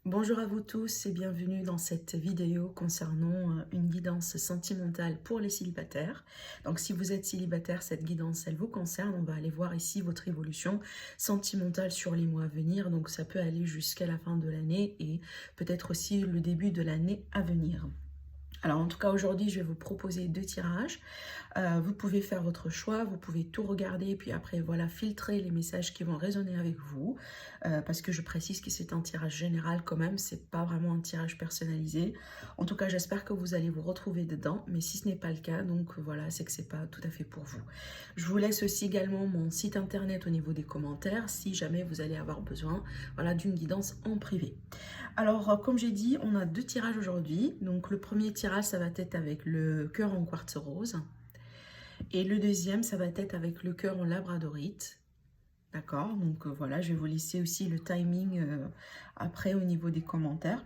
Bonjour à vous tous et bienvenue dans cette vidéo concernant une guidance sentimentale pour les célibataires. Donc si vous êtes célibataire, cette guidance elle vous concerne. On va aller voir ici votre évolution sentimentale sur les mois à venir. Donc ça peut aller jusqu'à la fin de l'année et peut-être aussi le début de l'année à venir. Alors en tout cas aujourd'hui je vais vous proposer deux tirages. Vous pouvez faire votre choix, vous pouvez tout regarder puis après voilà filtrer les messages qui vont résonner avec vous parce que je précise que c'est un tirage général quand même, c'est pas vraiment un tirage personnalisé. En tout cas j'espère que vous allez vous retrouver dedans, mais si ce n'est pas le cas, donc voilà, c'est que c'est pas tout à fait pour vous. Je vous laisse aussi également mon site internet au niveau des commentaires si jamais vous allez avoir besoin voilà, d'une guidance en privé. Alors, comme j'ai dit, on a deux tirages aujourd'hui. Donc, le premier tirage, ça va être avec le cœur en quartz rose. Et le deuxième, ça va être avec le cœur en labradorite. D'accord? Donc, voilà, je vais vous laisser aussi le timing après au niveau des commentaires.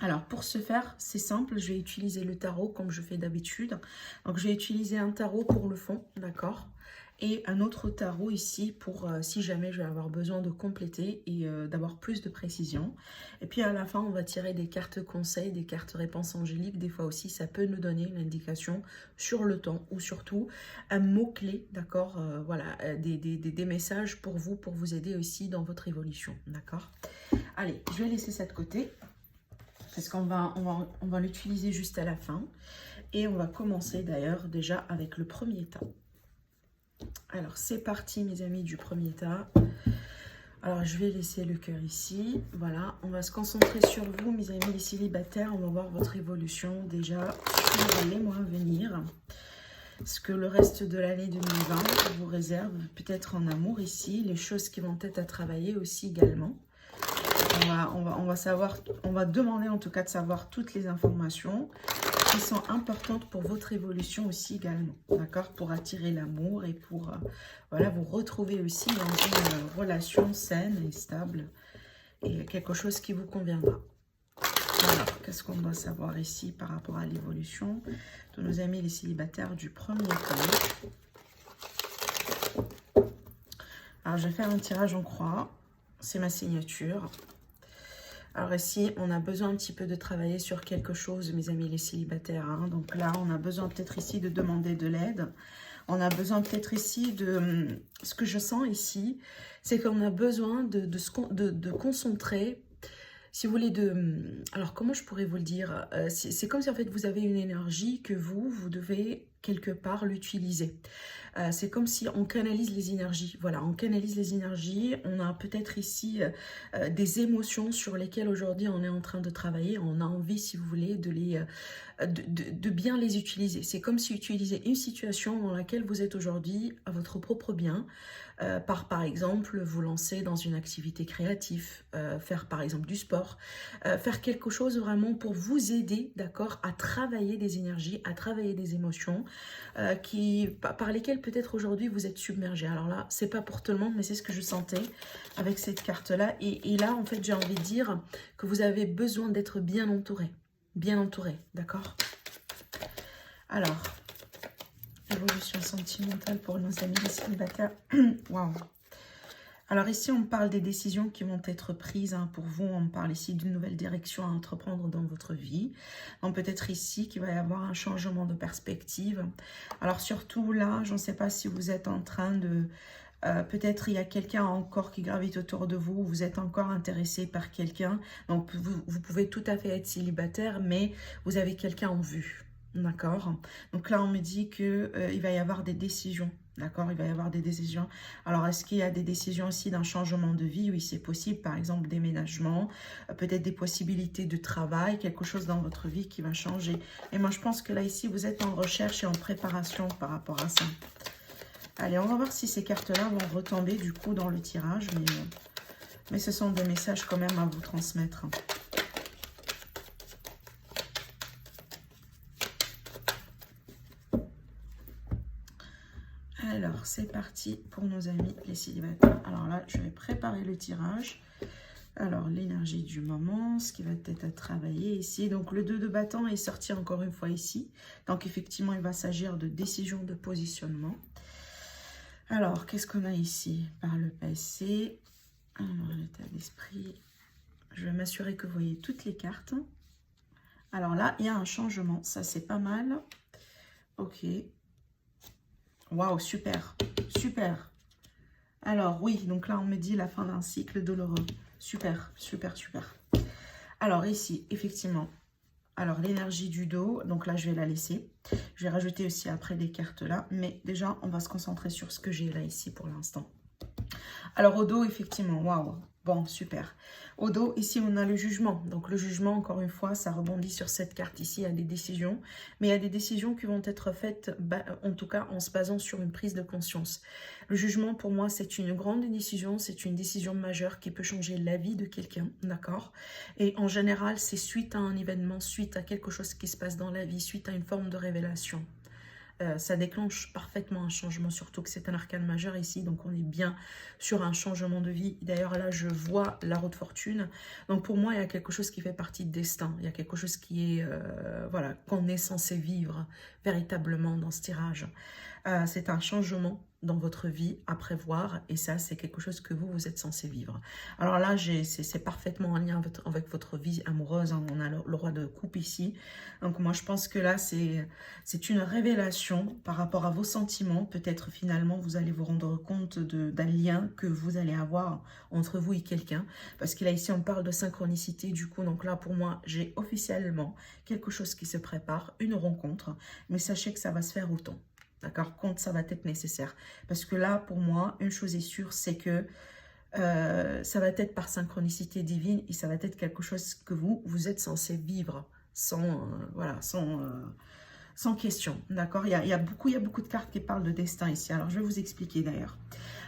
Alors, pour ce faire, c'est simple, je vais utiliser le tarot comme je fais d'habitude. Donc, je vais utiliser un tarot pour le fond, d'accord? Et un autre tarot ici pour si jamais je vais avoir besoin de compléter et d'avoir plus de précision. Et puis à la fin, on va tirer des cartes conseils, des cartes réponses angéliques. Des fois aussi, ça peut nous donner une indication sur le temps ou surtout un mot-clé, d'accord? Voilà, des messages pour vous aider aussi dans votre évolution, d'accord? Allez, je vais laisser ça de côté parce qu'on va l'utiliser juste à la fin. Et on va commencer d'ailleurs déjà avec le premier tas. Alors, c'est parti, mes amis, du premier tas. Alors, je vais laisser le cœur ici. Voilà, on va se concentrer sur vous, mes amis les célibataires. On va voir votre évolution déjà sur les mois à venir. Ce que le reste de l'année 2020 vous réserve, peut-être en amour ici. Les choses qui vont être à travailler aussi également. On va demander en tout cas de savoir toutes les informations qui sont importantes pour votre évolution aussi également, d'accord? Pour attirer l'amour et pour voilà, vous retrouver aussi dans une relation saine et stable et quelque chose qui vous conviendra. Alors, qu'est-ce qu'on doit savoir ici par rapport à l'évolution de nos amis les célibataires du premier temps? Alors, je vais faire un tirage en croix. C'est ma signature. Alors ici, on a besoin un petit peu de travailler sur quelque chose, mes amis les célibataires. Hein. Donc là, on a besoin peut-être ici de demander de l'aide. On a besoin peut-être ici de... Ce que je sens ici, c'est qu'on a besoin de concentrer, si vous voulez, de... Alors, comment je pourrais vous le dire? C'est comme si, en fait, vous avez une énergie que vous devez quelque part l'utiliser. C'est comme si on canalise les énergies. Voilà, on canalise les énergies. On a peut-être ici des émotions sur lesquelles aujourd'hui on est en train de travailler. On a envie, si vous voulez, de bien les utiliser. C'est comme si utiliser une situation dans laquelle vous êtes aujourd'hui à votre propre bien. Par exemple, vous lancer dans une activité créative, faire par exemple du sport, faire quelque chose vraiment pour vous aider, d'accord, à travailler des énergies, à travailler des émotions par lesquelles peut-être aujourd'hui vous êtes submergé. Alors là, c'est pas pour tout le monde, mais c'est ce que je sentais avec cette carte-là. Et là, en fait, j'ai envie de dire que vous avez besoin d'être bien entouré, d'accord? Alors, évolution sentimentale pour nos amis les célibataires. Waouh! Alors ici, on parle des décisions qui vont être prises hein, pour vous. On parle ici d'une nouvelle direction à entreprendre dans votre vie. Donc peut-être ici qu'il va y avoir un changement de perspective. Alors surtout là, je ne sais pas si vous êtes en train de... peut-être il y a quelqu'un encore qui gravite autour de vous. Vous êtes encore intéressé par quelqu'un. Donc vous pouvez tout à fait être célibataire, mais vous avez quelqu'un en vue. D'accord? Donc là, on me dit qu'il va y avoir des décisions. D'accord, il va y avoir des décisions. Alors, est-ce qu'il y a des décisions aussi d'un changement de vie? Oui, c'est possible. Par exemple, déménagement, peut-être des possibilités de travail, quelque chose dans votre vie qui va changer. Et moi, je pense que là, ici, vous êtes en recherche et en préparation par rapport à ça. Allez, on va voir si ces cartes-là vont retomber du coup dans le tirage. Mais ce sont des messages quand même à vous transmettre. Alors, c'est parti pour nos amis les célibataires. Alors là, je vais préparer le tirage. Alors, l'énergie du moment, ce qui va être à travailler ici. Donc, le 2 de bâton est sorti encore une fois ici. Donc, effectivement, il va s'agir de décision de positionnement. Alors, qu'est-ce qu'on a ici? Par le passé, alors, l'état d'esprit, Je vais m'assurer que vous voyez toutes les cartes. Alors là, il y a un changement. Ça, c'est pas mal. Ok. Waouh, super. Super. Alors oui, donc là, on me dit la fin d'un cycle douloureux. Super, super, super. Alors ici, effectivement, alors l'énergie du dos, donc là, je vais la laisser. Je vais rajouter aussi après des cartes là. Mais déjà, on va se concentrer sur ce que j'ai là ici pour l'instant. Alors au dos, effectivement, waouh. Bon, super. Au dos, ici, on a le jugement. Donc, le jugement, encore une fois, ça rebondit sur cette carte ici. Il y a des décisions. Mais il y a des décisions qui vont être faites, en tout cas, en se basant sur une prise de conscience. Le jugement, pour moi, c'est une grande décision. C'est une décision majeure qui peut changer la vie de quelqu'un, d'accord? Et en général, c'est suite à un événement, suite à quelque chose qui se passe dans la vie, suite à une forme de révélation. Ça déclenche parfaitement un changement, surtout que c'est un arcane majeur ici, donc on est bien sur un changement de vie. D'ailleurs là, je vois la roue de fortune, donc pour moi, il y a quelque chose qui fait partie de destin, il y a quelque chose qui est, voilà, qu'on est censé vivre véritablement dans ce tirage. C'est un changement dans votre vie à prévoir et ça, c'est quelque chose que vous êtes censé vivre. Alors là, c'est parfaitement en lien avec votre vie amoureuse, hein. On a le roi de coupe ici. Donc moi, je pense que là, c'est une révélation par rapport à vos sentiments. Peut-être finalement, vous allez vous rendre compte d'un lien que vous allez avoir entre vous et quelqu'un. Parce que là, ici, on parle de synchronicité. Du coup, donc là, pour moi, j'ai officiellement quelque chose qui se prépare, une rencontre. Mais sachez que ça va se faire au temps. D'accord, quand ça va être nécessaire. Parce que là, pour moi, une chose est sûre, c'est que ça va être par synchronicité divine et ça va être quelque chose que vous êtes censé vivre sans, voilà, sans question. D'accord, il y a beaucoup de cartes qui parlent de destin ici. Alors, je vais vous expliquer d'ailleurs.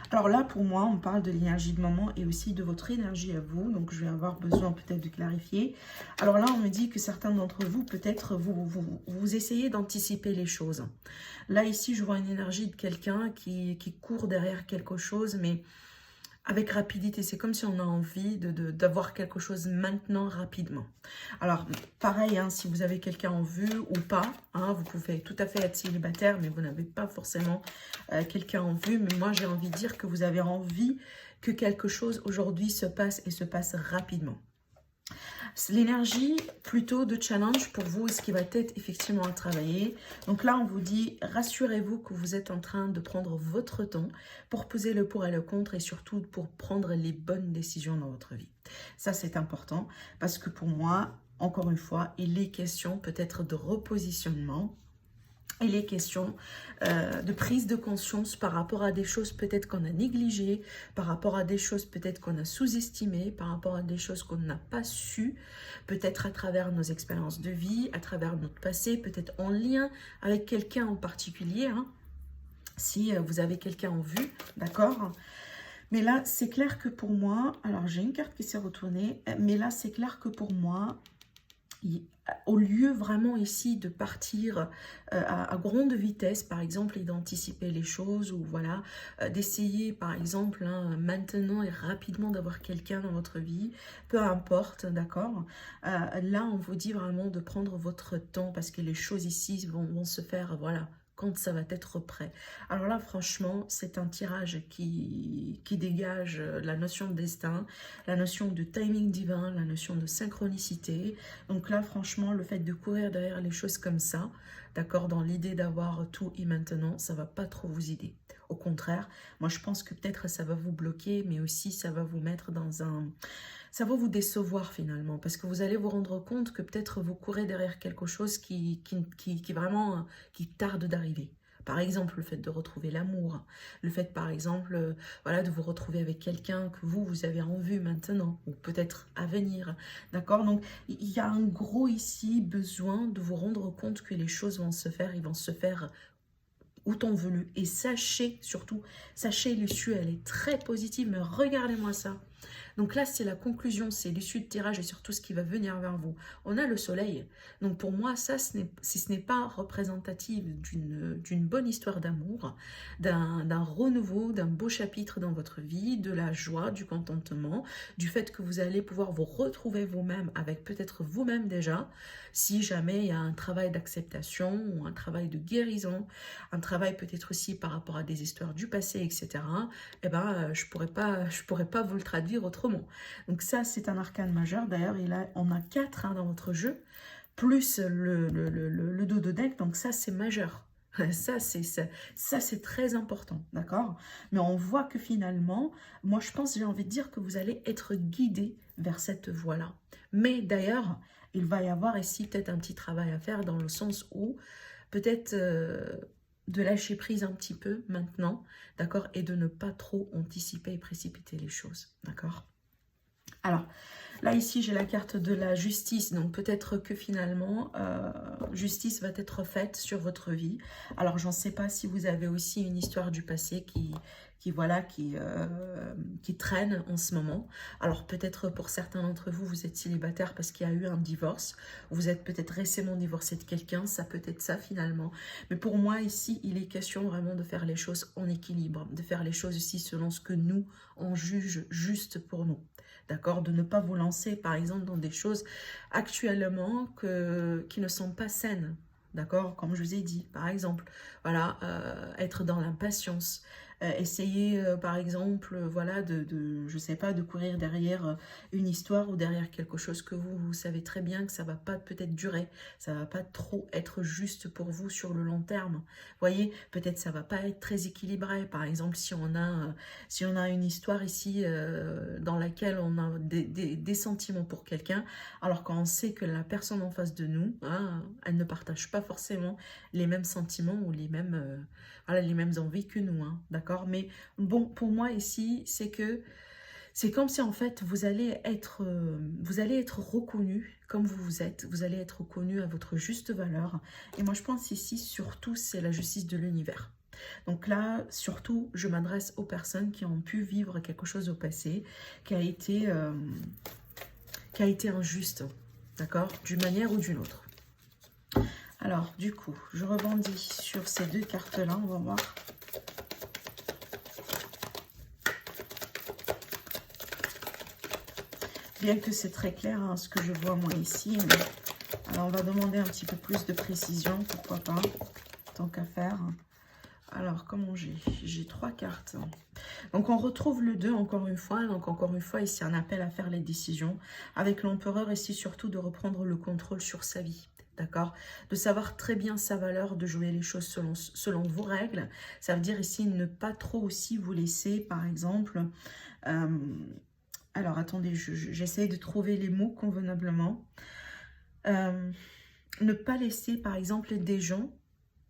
Alors là, pour moi, on parle de l'énergie de moment et aussi de votre énergie à vous. Donc, je vais avoir besoin peut-être de clarifier. Alors là, on me dit que certains d'entre vous, peut-être, vous essayez d'anticiper les choses. Là, ici, je vois une énergie de quelqu'un qui court derrière quelque chose, mais avec rapidité. C'est comme si on a envie d'avoir quelque chose maintenant, rapidement. Alors, pareil, hein, si vous avez quelqu'un en vue ou pas, hein, vous pouvez tout à fait être célibataire, mais vous n'avez pas forcément quelqu'un en vue. Mais moi, j'ai envie de dire que vous avez envie que quelque chose aujourd'hui se passe et se passe rapidement. L'énergie plutôt de challenge pour vous, ce qui va être effectivement à travailler. Donc là, on vous dit, rassurez-vous que vous êtes en train de prendre votre temps pour peser le pour et le contre et surtout pour prendre les bonnes décisions dans votre vie. Ça, c'est important parce que pour moi, encore une fois, il est question peut-être de repositionnement. Il est question de prise de conscience par rapport à des choses peut-être qu'on a négligées, par rapport à des choses peut-être qu'on a sous-estimées, par rapport à des choses qu'on n'a pas su, peut-être à travers nos expériences de vie, à travers notre passé, peut-être en lien avec quelqu'un en particulier, hein, si vous avez quelqu'un en vue, d'accord ? Mais là, c'est clair que pour moi, alors j'ai une carte qui s'est retournée, mais là, c'est clair que pour moi, au lieu vraiment ici de partir à grande vitesse, par exemple, et d'anticiper les choses, ou voilà, d'essayer, par exemple, hein, maintenant et rapidement d'avoir quelqu'un dans votre vie, peu importe, d'accord, là, on vous dit vraiment de prendre votre temps, parce que les choses ici vont se faire, voilà, quand ça va être prêt. Alors là, franchement, c'est un tirage qui dégage la notion de destin, la notion de timing divin, la notion de synchronicité. Donc là, franchement, le fait de courir derrière les choses comme ça, d'accord, dans l'idée d'avoir tout et maintenant, ça va pas trop vous aider. Au contraire, moi, je pense que peut-être ça va vous bloquer, mais aussi ça va vous mettre dans un... Ça va vous décevoir finalement, parce que vous allez vous rendre compte que peut-être vous courez derrière quelque chose qui vraiment qui tarde d'arriver. Par exemple, le fait de retrouver l'amour, le fait par exemple voilà, de vous retrouver avec quelqu'un que vous avez en vue maintenant, ou peut-être à venir, d'accord? Donc, il y a un gros ici besoin de vous rendre compte que les choses vont se faire, ils vont se faire autant voulu. Et sachez, surtout, sachez l'issue, elle est très positive, mais regardez-moi ça. Donc là, c'est la conclusion, c'est l'issue de tirage et surtout ce qui va venir vers vous. On a le soleil. Donc pour moi, ça, si ce n'est pas représentatif d'une bonne histoire d'amour, d'un renouveau, d'un beau chapitre dans votre vie, de la joie, du contentement, du fait que vous allez pouvoir vous retrouver vous-même avec peut-être vous-même déjà, si jamais il y a un travail d'acceptation ou un travail de guérison, un travail peut-être aussi par rapport à des histoires du passé, etc. Eh ben, je pourrais pas vous le traduire dire autrement. Donc ça, c'est un arcane majeur. D'ailleurs, on a 4 hein, dans votre jeu, plus le dos de deck. Donc ça, c'est majeur. Ça, c'est très important, d'accord? Mais on voit que finalement, moi, je pense, j'ai envie de dire que vous allez être guidé vers cette voie-là. Mais d'ailleurs, il va y avoir ici peut-être un petit travail à faire dans le sens où peut-être de lâcher prise un petit peu maintenant, d'accord? Et de ne pas trop anticiper et précipiter les choses, d'accord? Alors, là, ici, j'ai la carte de la justice. Donc, peut-être que finalement, justice va être faite sur votre vie. Alors, j'en sais pas si vous avez aussi une histoire du passé qui traîne en ce moment. Alors, peut-être pour certains d'entre vous, vous êtes célibataire parce qu'il y a eu un divorce. Vous êtes peut-être récemment divorcé de quelqu'un. Ça peut être ça, finalement. Mais pour moi, ici, il est question vraiment de faire les choses en équilibre. De faire les choses ici selon ce que nous, on juge juste pour nous. D'accord? De ne pas vous lancer, par exemple, dans des choses actuellement qui ne sont pas saines. D'accord? Comme je vous ai dit, par exemple, voilà, être dans l'impatience. Essayer, par exemple, voilà, je sais pas, de courir derrière une histoire ou derrière quelque chose que vous savez très bien que ça va pas peut-être durer. Ça va pas trop être juste pour vous sur le long terme. Voyez, peut-être ça va pas être très équilibré. Par exemple, si on a une histoire ici dans laquelle on a des sentiments pour quelqu'un, alors qu'on sait que la personne en face de nous, hein, elle ne partage pas forcément les mêmes sentiments ou les mêmes envies que nous, hein, d'accord? Mais bon, pour moi ici, c'est comme si en fait vous allez être reconnu comme vous êtes, vous allez être reconnu à votre juste valeur. Et moi je pense ici surtout c'est la justice de l'univers. Donc là, surtout, je m'adresse aux personnes qui ont pu vivre quelque chose au passé, qui a été injuste, d'accord? D'une manière ou d'une autre. Alors, du coup, je rebondis sur ces deux cartes-là, on va voir. Bien que c'est très clair hein, ce que je vois moi ici. Mais... Alors, on va demander un petit peu plus de précision, pourquoi pas, tant qu'à faire. Alors, comment j'ai 3 cartes. Donc, on retrouve le 2 encore une fois. Donc, encore une fois, ici, un appel à faire les décisions. Avec l'empereur, ici, surtout de reprendre le contrôle sur sa vie. D'accord? De savoir très bien sa valeur, de jouer les choses selon vos règles. Ça veut dire ici ne pas trop aussi vous laisser, par exemple... alors, attendez, j'essaie de trouver les mots convenablement. Ne pas laisser, par exemple, des gens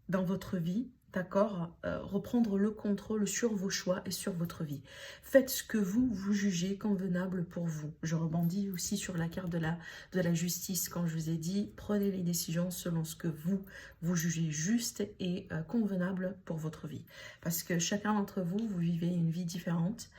dans votre vie, d'accord, reprendre le contrôle sur vos choix et sur votre vie. Faites ce que vous jugez convenable pour vous. Je rebondis aussi sur la carte de la justice, quand je vous ai dit, prenez les décisions selon ce que vous jugez juste et convenable pour votre vie. Parce que chacun d'entre vous vivez une vie différente.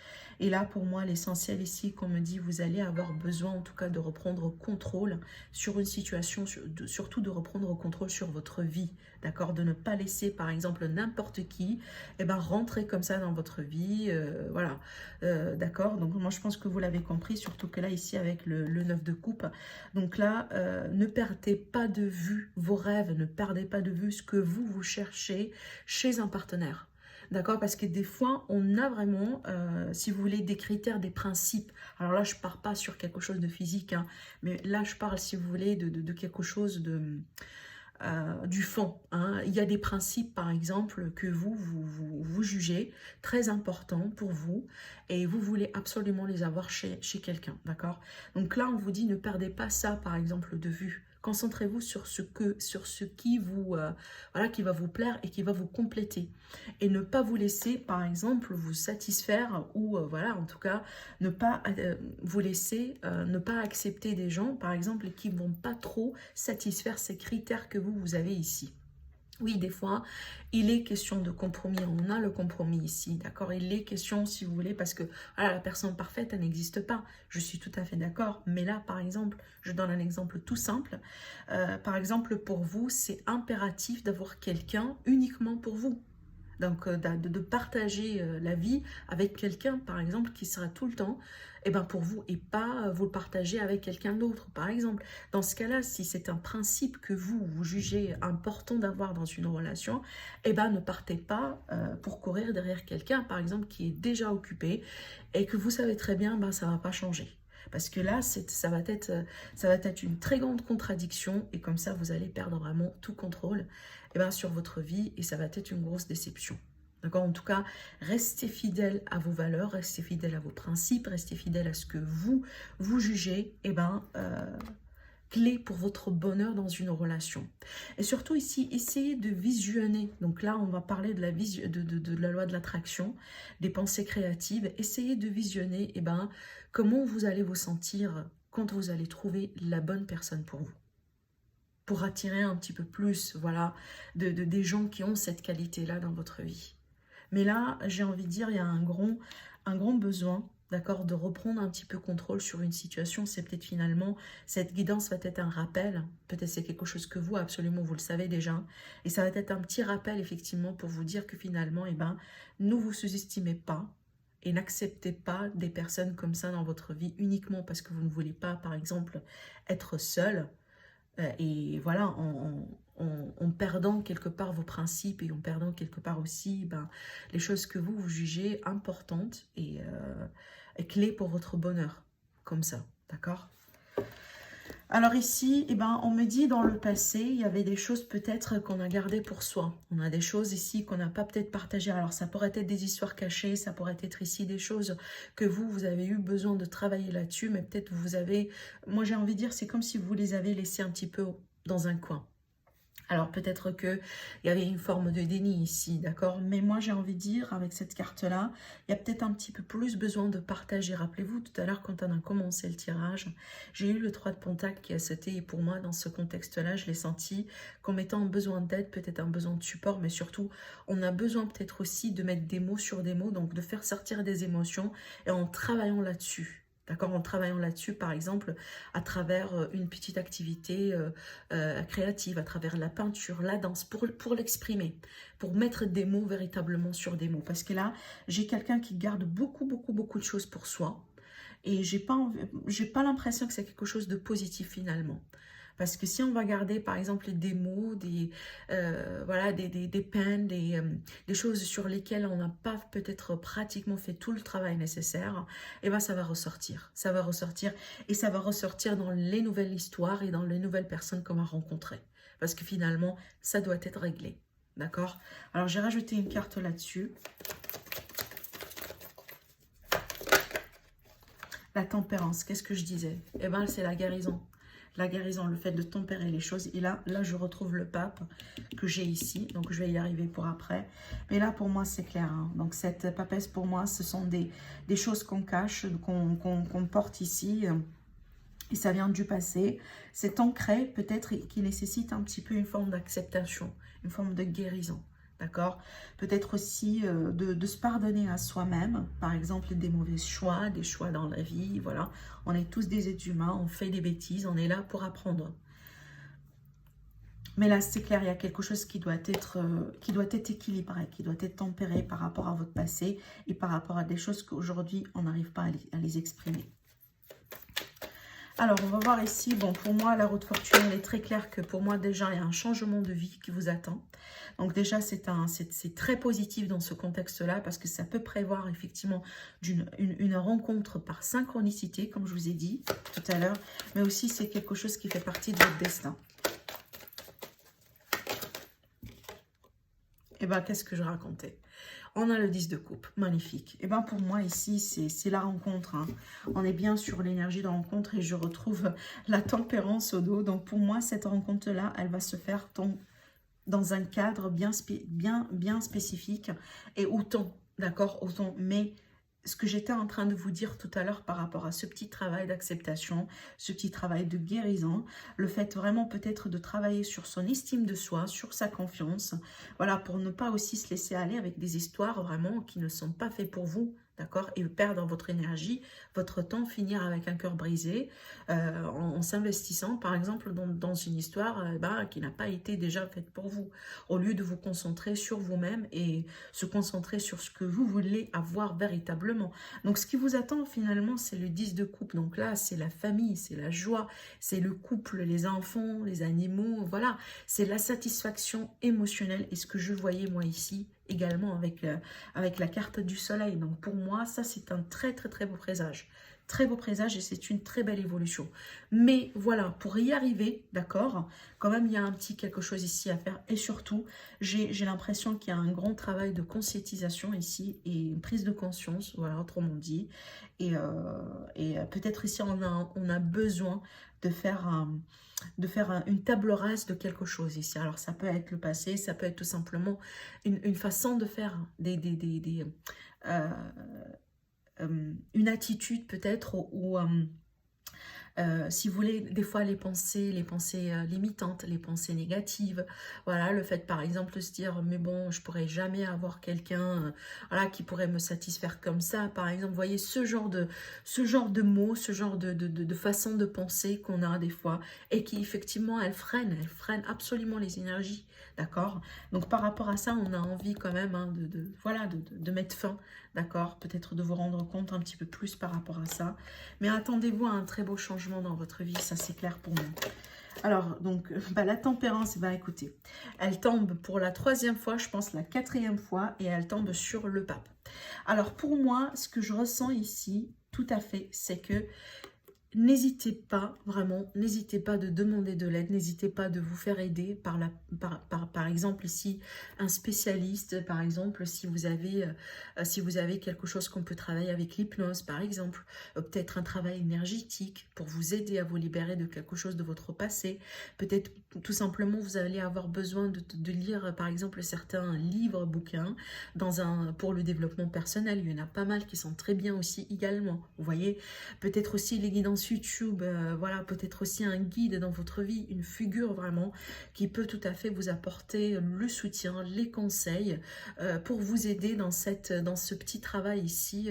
Et là, pour moi, l'essentiel ici, qu'on me dit, vous allez avoir besoin en tout cas de reprendre contrôle sur une situation, surtout de reprendre contrôle sur votre vie, d'accord? De ne pas laisser, par exemple, n'importe qui rentrer comme ça dans votre vie, voilà, d'accord? Donc, moi, je pense que vous l'avez compris, surtout que là, ici, avec le 9 de coupe. Donc là, ne perdez pas de vue vos rêves, ne perdez pas de vue ce que vous cherchez chez un partenaire. D'accord? Parce que des fois, on a vraiment, si vous voulez, des critères, des principes. Alors là, je ne pars pas sur quelque chose de physique, hein, mais là, je parle, si vous voulez, de quelque chose du fond. Hein. Il y a des principes, par exemple, que vous jugez très importants pour vous et vous voulez absolument les avoir chez quelqu'un. D'accord? Donc là, on vous dit, ne perdez pas ça, par exemple, de vue. Concentrez-vous sur ce qui qui va vous plaire et qui va vous compléter. Et ne pas vous laisser, par exemple, vous satisfaire ou, en tout cas, ne pas vous laisser, ne pas accepter des gens, par exemple, qui ne vont pas trop satisfaire ces critères que vous avez ici. Oui, des fois, il est question de compromis. On a le compromis ici, d'accord? Il est question, si vous voulez, parce que voilà, la personne parfaite, elle n'existe pas. Je suis tout à fait d'accord. Mais là, par exemple, je donne un exemple tout simple. Par exemple, pour vous, c'est impératif d'avoir quelqu'un uniquement pour vous. Donc, de partager la vie avec quelqu'un, par exemple, qui sera tout le temps pour vous et pas vous le partager avec quelqu'un d'autre, par exemple. Dans ce cas-là, si c'est un principe que vous jugez important d'avoir dans une relation, ne partez pas pour courir derrière quelqu'un, par exemple, qui est déjà occupé et que vous savez très bien, ça ne va pas changer. Parce que là, ça va être une très grande contradiction et comme ça, vous allez perdre vraiment tout contrôle sur votre vie et ça va être une grosse déception. D'accord? En tout cas, restez fidèle à vos valeurs, restez fidèle à vos principes, restez fidèle à ce que vous jugez, clé pour votre bonheur dans une relation. Et surtout ici, essayez de visionner. Donc là, on va parler de la loi de l'attraction, des pensées créatives. Essayez de visionner comment vous allez vous sentir quand vous allez trouver la bonne personne pour vous. Pour attirer un petit peu plus, voilà, des gens qui ont cette qualité-là dans votre vie. Mais là, j'ai envie de dire, il y a un grand besoin, d'accord, de reprendre un petit peu contrôle sur une situation. C'est peut-être finalement, cette guidance va être un rappel. Peut-être c'est quelque chose que vous, absolument, vous le savez déjà. Et ça va être un petit rappel, effectivement, pour vous dire que finalement, ne vous sous-estimez pas et n'acceptez pas des personnes comme ça dans votre vie uniquement parce que vous ne voulez pas, par exemple, être seul. Et voilà, en perdant quelque part vos principes et en perdant quelque part aussi les choses que vous jugez importantes et clés pour votre bonheur, comme ça, d'accord? Alors ici, on me dit dans le passé, il y avait des choses peut-être qu'on a gardées pour soi. On a des choses ici qu'on n'a pas peut-être partagées. Alors ça pourrait être des histoires cachées, ça pourrait être ici des choses que vous avez eu besoin de travailler là-dessus, mais peut-être vous avez... Moi j'ai envie de dire, c'est comme si vous les avez laissées un petit peu dans un coin. Alors peut-être qu'il y avait une forme de déni ici, d'accord? Mais moi j'ai envie de dire, avec cette carte-là, il y a peut-être un petit peu plus besoin de partager. Rappelez-vous, tout à l'heure quand on a commencé le tirage, j'ai eu le 3 de Pentacle qui a sauté. Et pour moi, dans ce contexte-là, je l'ai senti comme étant un besoin d'aide, peut-être un besoin de support. Mais surtout, on a besoin peut-être aussi de mettre des mots sur des mots, donc de faire sortir des émotions et en travaillant là-dessus. D'accord, en travaillant là-dessus, par exemple, à travers une petite activité créative, à travers la peinture, la danse, pour l'exprimer, pour mettre des mots véritablement sur des mots. Parce que là, j'ai quelqu'un qui garde beaucoup de choses pour soi. Et j'ai pas l'impression que c'est quelque chose de positif finalement. Parce que si on va garder par exemple des mots, voilà, des peines, des choses sur lesquelles on n'a pas peut-être pratiquement fait tout le travail nécessaire, ça va ressortir. Ça va ressortir et ça va ressortir dans les nouvelles histoires et dans les nouvelles personnes qu'on va rencontrer. Parce que finalement, ça doit être réglé. D'accord? Alors j'ai rajouté une carte là-dessus. La tempérance, qu'est-ce que je disais? C'est la guérison. La guérison, le fait de tempérer les choses. Et là je retrouve le pape que j'ai ici. Donc, je vais y arriver pour après. Mais là, pour moi, c'est clair. Hein. Donc, cette papesse, pour moi, ce sont des choses qu'on cache, qu'on porte ici. Et ça vient du passé. C'est ancré, peut-être, qui nécessite un petit peu une forme d'acceptation, une forme de guérison. D'accord? Peut-être aussi de se pardonner à soi-même, par exemple des mauvais choix, des choix dans la vie, voilà. On est tous des êtres humains, on fait des bêtises, on est là pour apprendre. Mais là, c'est clair, il y a quelque chose qui doit être équilibré, qui doit être tempéré par rapport à votre passé et par rapport à des choses qu'aujourd'hui, on n'arrive pas à les exprimer. Alors, on va voir ici, bon, pour moi, la roue de fortune, elle est très claire que pour moi, déjà, il y a un changement de vie qui vous attend. Donc, déjà, c'est très positif dans ce contexte-là parce que ça peut prévoir effectivement une rencontre par synchronicité, comme je vous ai dit tout à l'heure, mais aussi, c'est quelque chose qui fait partie de votre destin. Et qu'est-ce que je racontais? On a le 10 de coupe, magnifique. Et pour moi ici, c'est la rencontre. Hein. On est bien sur l'énergie de rencontre et je retrouve la tempérance au dos. Donc pour moi, cette rencontre-là, elle va se faire dans un cadre bien spécifique et autant, d'accord, autant. Mais ce que j'étais en train de vous dire tout à l'heure par rapport à ce petit travail d'acceptation, ce petit travail de guérison, le fait vraiment peut-être de travailler sur son estime de soi, sur sa confiance, voilà, pour ne pas aussi se laisser aller avec des histoires vraiment qui ne sont pas faites pour vous, d'accord, et perdre votre énergie, votre temps, finir avec un cœur brisé en s'investissant, par exemple, dans une histoire qui n'a pas été déjà faite pour vous, au lieu de vous concentrer sur vous-même et se concentrer sur ce que vous voulez avoir véritablement. Donc, ce qui vous attend, finalement, c'est le 10 de coupe. Donc là, c'est la famille, c'est la joie, c'est le couple, les enfants, les animaux, voilà. C'est la satisfaction émotionnelle. Et ce que je voyais, moi, ici, également avec la carte du soleil. Donc pour moi, ça c'est un très très très beau présage. Très beau présage et c'est une très belle évolution. Mais voilà, pour y arriver, d'accord, quand même il y a un petit quelque chose ici à faire. Et surtout, j'ai l'impression qu'il y a un grand travail de conscientisation ici et une prise de conscience, voilà, autrement dit. Et peut-être ici on a besoin de faire une table rase de quelque chose ici. Alors ça peut être le passé, ça peut être tout simplement une façon de faire une attitude peut-être ou si vous voulez, des fois les pensées limitantes, les pensées négatives, voilà, le fait par exemple de se dire mais bon, je pourrais jamais avoir quelqu'un voilà, qui pourrait me satisfaire comme ça, par exemple, vous voyez ce genre de mots, ce genre de façon de penser qu'on a des fois et qui effectivement elle freine absolument les énergies, d'accord. Donc par rapport à ça, on a envie quand même voilà, de mettre fin, d'accord, peut-être de vous rendre compte un petit peu plus par rapport à ça, mais attendez-vous à un très beau changement dans votre vie, ça c'est clair pour moi. Alors, donc, la tempérance, écoutez, elle tombe pour la 3e fois, je pense la 4e fois, et elle tombe sur le pape. Alors, pour moi, ce que je ressens ici, tout à fait, c'est que n'hésitez pas, vraiment, n'hésitez pas de demander de l'aide, n'hésitez pas de vous faire aider par exemple ici, un spécialiste, par exemple, si vous avez quelque chose qu'on peut travailler avec l'hypnose, par exemple, peut-être un travail énergétique pour vous aider à vous libérer de quelque chose de votre passé, peut-être tout simplement vous allez avoir besoin de lire, par exemple, certains livres, bouquins, pour le développement personnel, il y en a pas mal qui sont très bien aussi également, vous voyez, peut-être aussi les guidances YouTube, voilà, peut-être aussi un guide dans votre vie, une figure vraiment qui peut tout à fait vous apporter le soutien, les conseils pour vous aider dans ce petit travail ici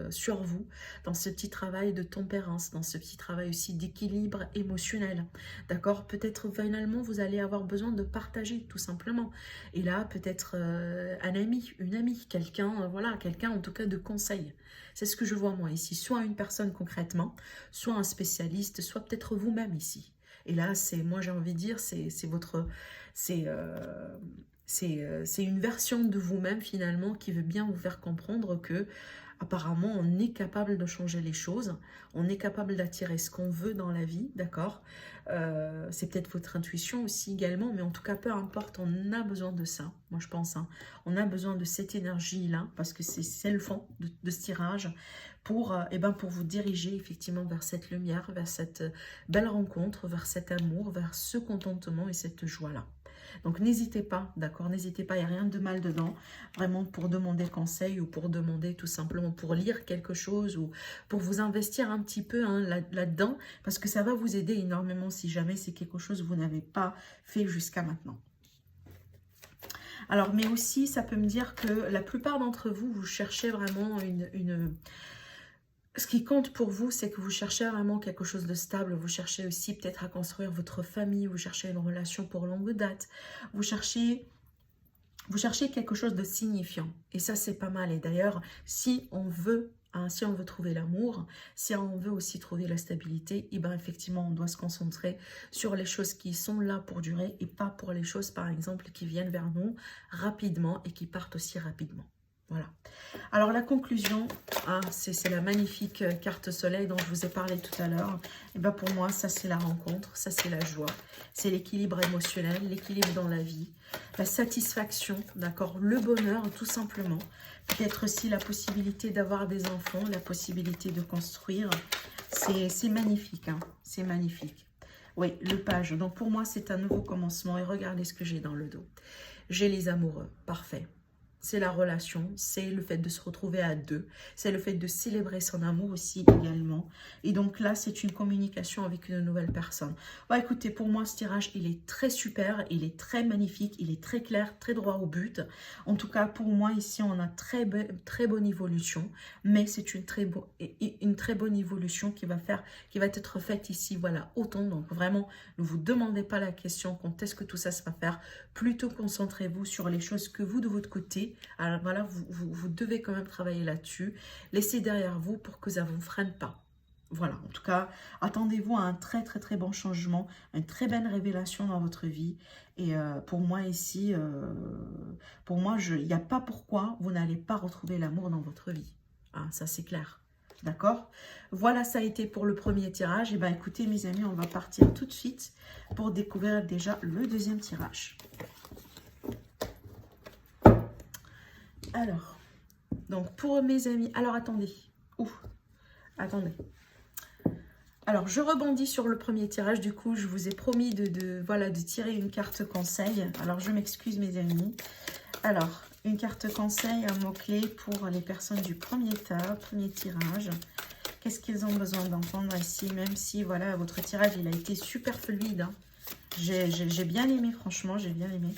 sur vous, dans ce petit travail de tempérance, dans ce petit travail aussi d'équilibre émotionnel, d'accord. Peut-être finalement vous allez avoir besoin de partager tout simplement, et là peut-être un ami, une amie, quelqu'un, voilà, quelqu'un en tout cas de conseil. C'est ce que je vois moi ici, soit une personne concrètement, soit un spécialiste, soit peut-être vous-même ici. Et là, moi j'ai envie de dire, c'est une version de vous-même finalement qui veut bien vous faire comprendre que apparemment on est capable de changer les choses, on est capable d'attirer ce qu'on veut dans la vie, d'accord. C'est peut-être votre intuition aussi également, mais en tout cas peu importe, on a besoin de ça, moi je pense, hein. On a besoin de cette énergie-là, parce que c'est le fond de ce tirage, pour vous diriger effectivement vers cette lumière, vers cette belle rencontre, vers cet amour, vers ce contentement et cette joie-là. Donc n'hésitez pas, d'accord, n'hésitez pas, il n'y a rien de mal dedans, vraiment pour demander conseil ou pour demander tout simplement pour lire quelque chose ou pour vous investir un petit peu là-dedans, parce que ça va vous aider énormément si jamais c'est quelque chose que vous n'avez pas fait jusqu'à maintenant. Alors, mais aussi, ça peut me dire que la plupart d'entre vous, vous cherchez vraiment ce qui compte pour vous, c'est que vous cherchez vraiment quelque chose de stable. Vous cherchez aussi peut-être à construire votre famille. Vous cherchez une relation pour longue date. Vous cherchez quelque chose de signifiant. Et ça, c'est pas mal. Et d'ailleurs, si on veut trouver l'amour, si on veut aussi trouver la stabilité, et bien effectivement, on doit se concentrer sur les choses qui sont là pour durer et pas pour les choses, par exemple, qui viennent vers nous rapidement et qui partent aussi rapidement. Voilà. Alors la conclusion, c'est la magnifique carte soleil dont je vous ai parlé tout à l'heure. Et bien pour moi, ça c'est la rencontre, ça c'est la joie, c'est l'équilibre émotionnel, l'équilibre dans la vie, la satisfaction, d'accord, le bonheur tout simplement. Peut-être aussi la possibilité d'avoir des enfants, la possibilité de construire. C'est magnifique, hein, c'est magnifique. Oui, le page. Donc pour moi, c'est un nouveau commencement. Et regardez ce que j'ai dans le dos. J'ai les amoureux, parfait. c'est la relation, c'est le fait de se retrouver à deux, c'est le fait de célébrer son amour aussi également. Et donc là, c'est une communication avec une nouvelle personne. Bon, écoutez, pour moi, ce tirage, il est très super, il est très magnifique, il est très clair, très droit au but. En tout cas, pour moi, ici, on a très bonne évolution, mais c'est une très bonne évolution qui va être faite ici, voilà, autant. Donc vraiment, ne vous demandez pas la question quand est-ce que tout ça se va faire. Plutôt concentrez-vous sur les choses que vous, de votre côté, alors voilà, vous devez quand même travailler là-dessus. Laissez derrière vous pour que ça ne vous freine pas. Voilà, en tout cas, attendez-vous à un très bon changement, une très belle révélation dans votre vie. Et pour moi ici, il n'y a pas pourquoi vous n'allez pas retrouver l'amour dans votre vie. Ah, ça c'est clair. D'accord? Voilà, ça a été pour le premier tirage. Et bien écoutez mes amis, on va partir tout de suite pour découvrir déjà le deuxième tirage. Alors, donc pour mes amis, alors attendez. Attendez. Alors, je rebondis sur le premier tirage. Du coup, je vous ai promis de tirer une carte conseil. Alors, je m'excuse, mes amis. Alors, une carte conseil, un mot-clé pour les personnes du premier tirage. Qu'est-ce qu'ils ont besoin d'entendre ici? Même si, voilà, votre tirage, il a été super fluide. Hein. J'ai bien aimé, franchement, j'ai bien aimé.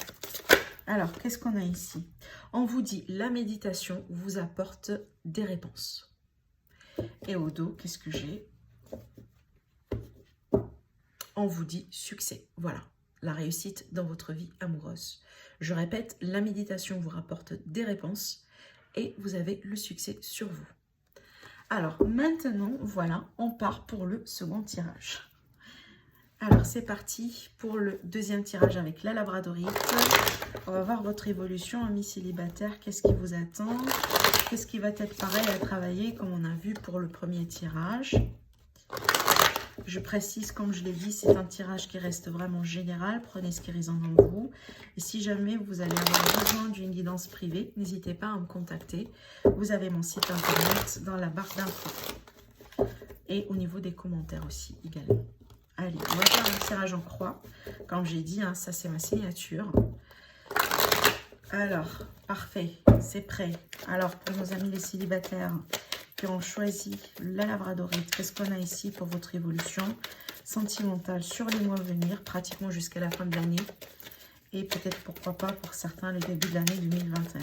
Alors, qu'est-ce qu'on a ici? On vous dit, la méditation vous apporte des réponses. Et au dos, qu'est-ce que j'ai? On vous dit succès. Voilà, la réussite dans votre vie amoureuse. Je répète, la méditation vous rapporte des réponses et vous avez le succès sur vous. Alors maintenant, voilà, on part pour le second tirage. Alors c'est parti pour le deuxième tirage avec la labradorite. On va voir votre évolution, amis célibataires. Qu'est-ce qui vous attend? Qu'est-ce qui va être pareil à travailler comme on a vu pour le premier tirage? Je précise, comme je l'ai dit, c'est un tirage qui reste vraiment général. Prenez ce qui résonne en vous. Et si jamais vous allez avoir besoin d'une guidance privée, n'hésitez pas à me contacter. Vous avez mon site internet dans la barre d'infos. Et au niveau des commentaires aussi également. Allez, on va faire un tirage en croix. Comme j'ai dit, hein, ça c'est ma signature. Alors, parfait, c'est prêt. Alors, pour nos amis les célibataires qui ont choisi la labradorite, qu'est-ce qu'on a ici pour votre évolution sentimentale sur les mois à venir, pratiquement jusqu'à la fin de l'année, et peut-être pourquoi pas pour certains le début de l'année 2021.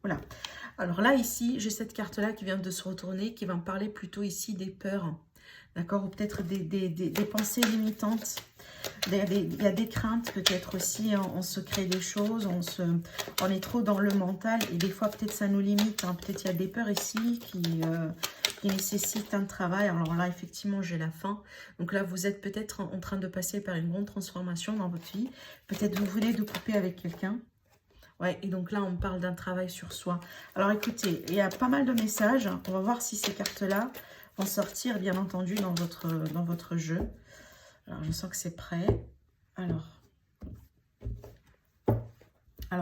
Voilà. Alors là ici, j'ai cette carte là qui vient de se retourner, qui va me parler plutôt ici des peurs, d'accord, ou peut-être des pensées limitantes. Il y a des craintes peut-être aussi, hein, on se crée des choses, on est trop dans le mental et des fois peut-être ça nous limite, hein. Peut-être il y a des peurs ici qui nécessitent un travail. Alors là effectivement j'ai la faim, donc là vous êtes peut-être en train de passer par une grande transformation dans votre vie, peut-être vous venez de couper avec quelqu'un. Ouais, et donc là on parle d'un travail sur soi. Alors écoutez, il y a pas mal de messages, on va voir si ces cartes-là vont sortir bien entendu dans votre jeu. Alors, je sens que c'est prêt. Alors,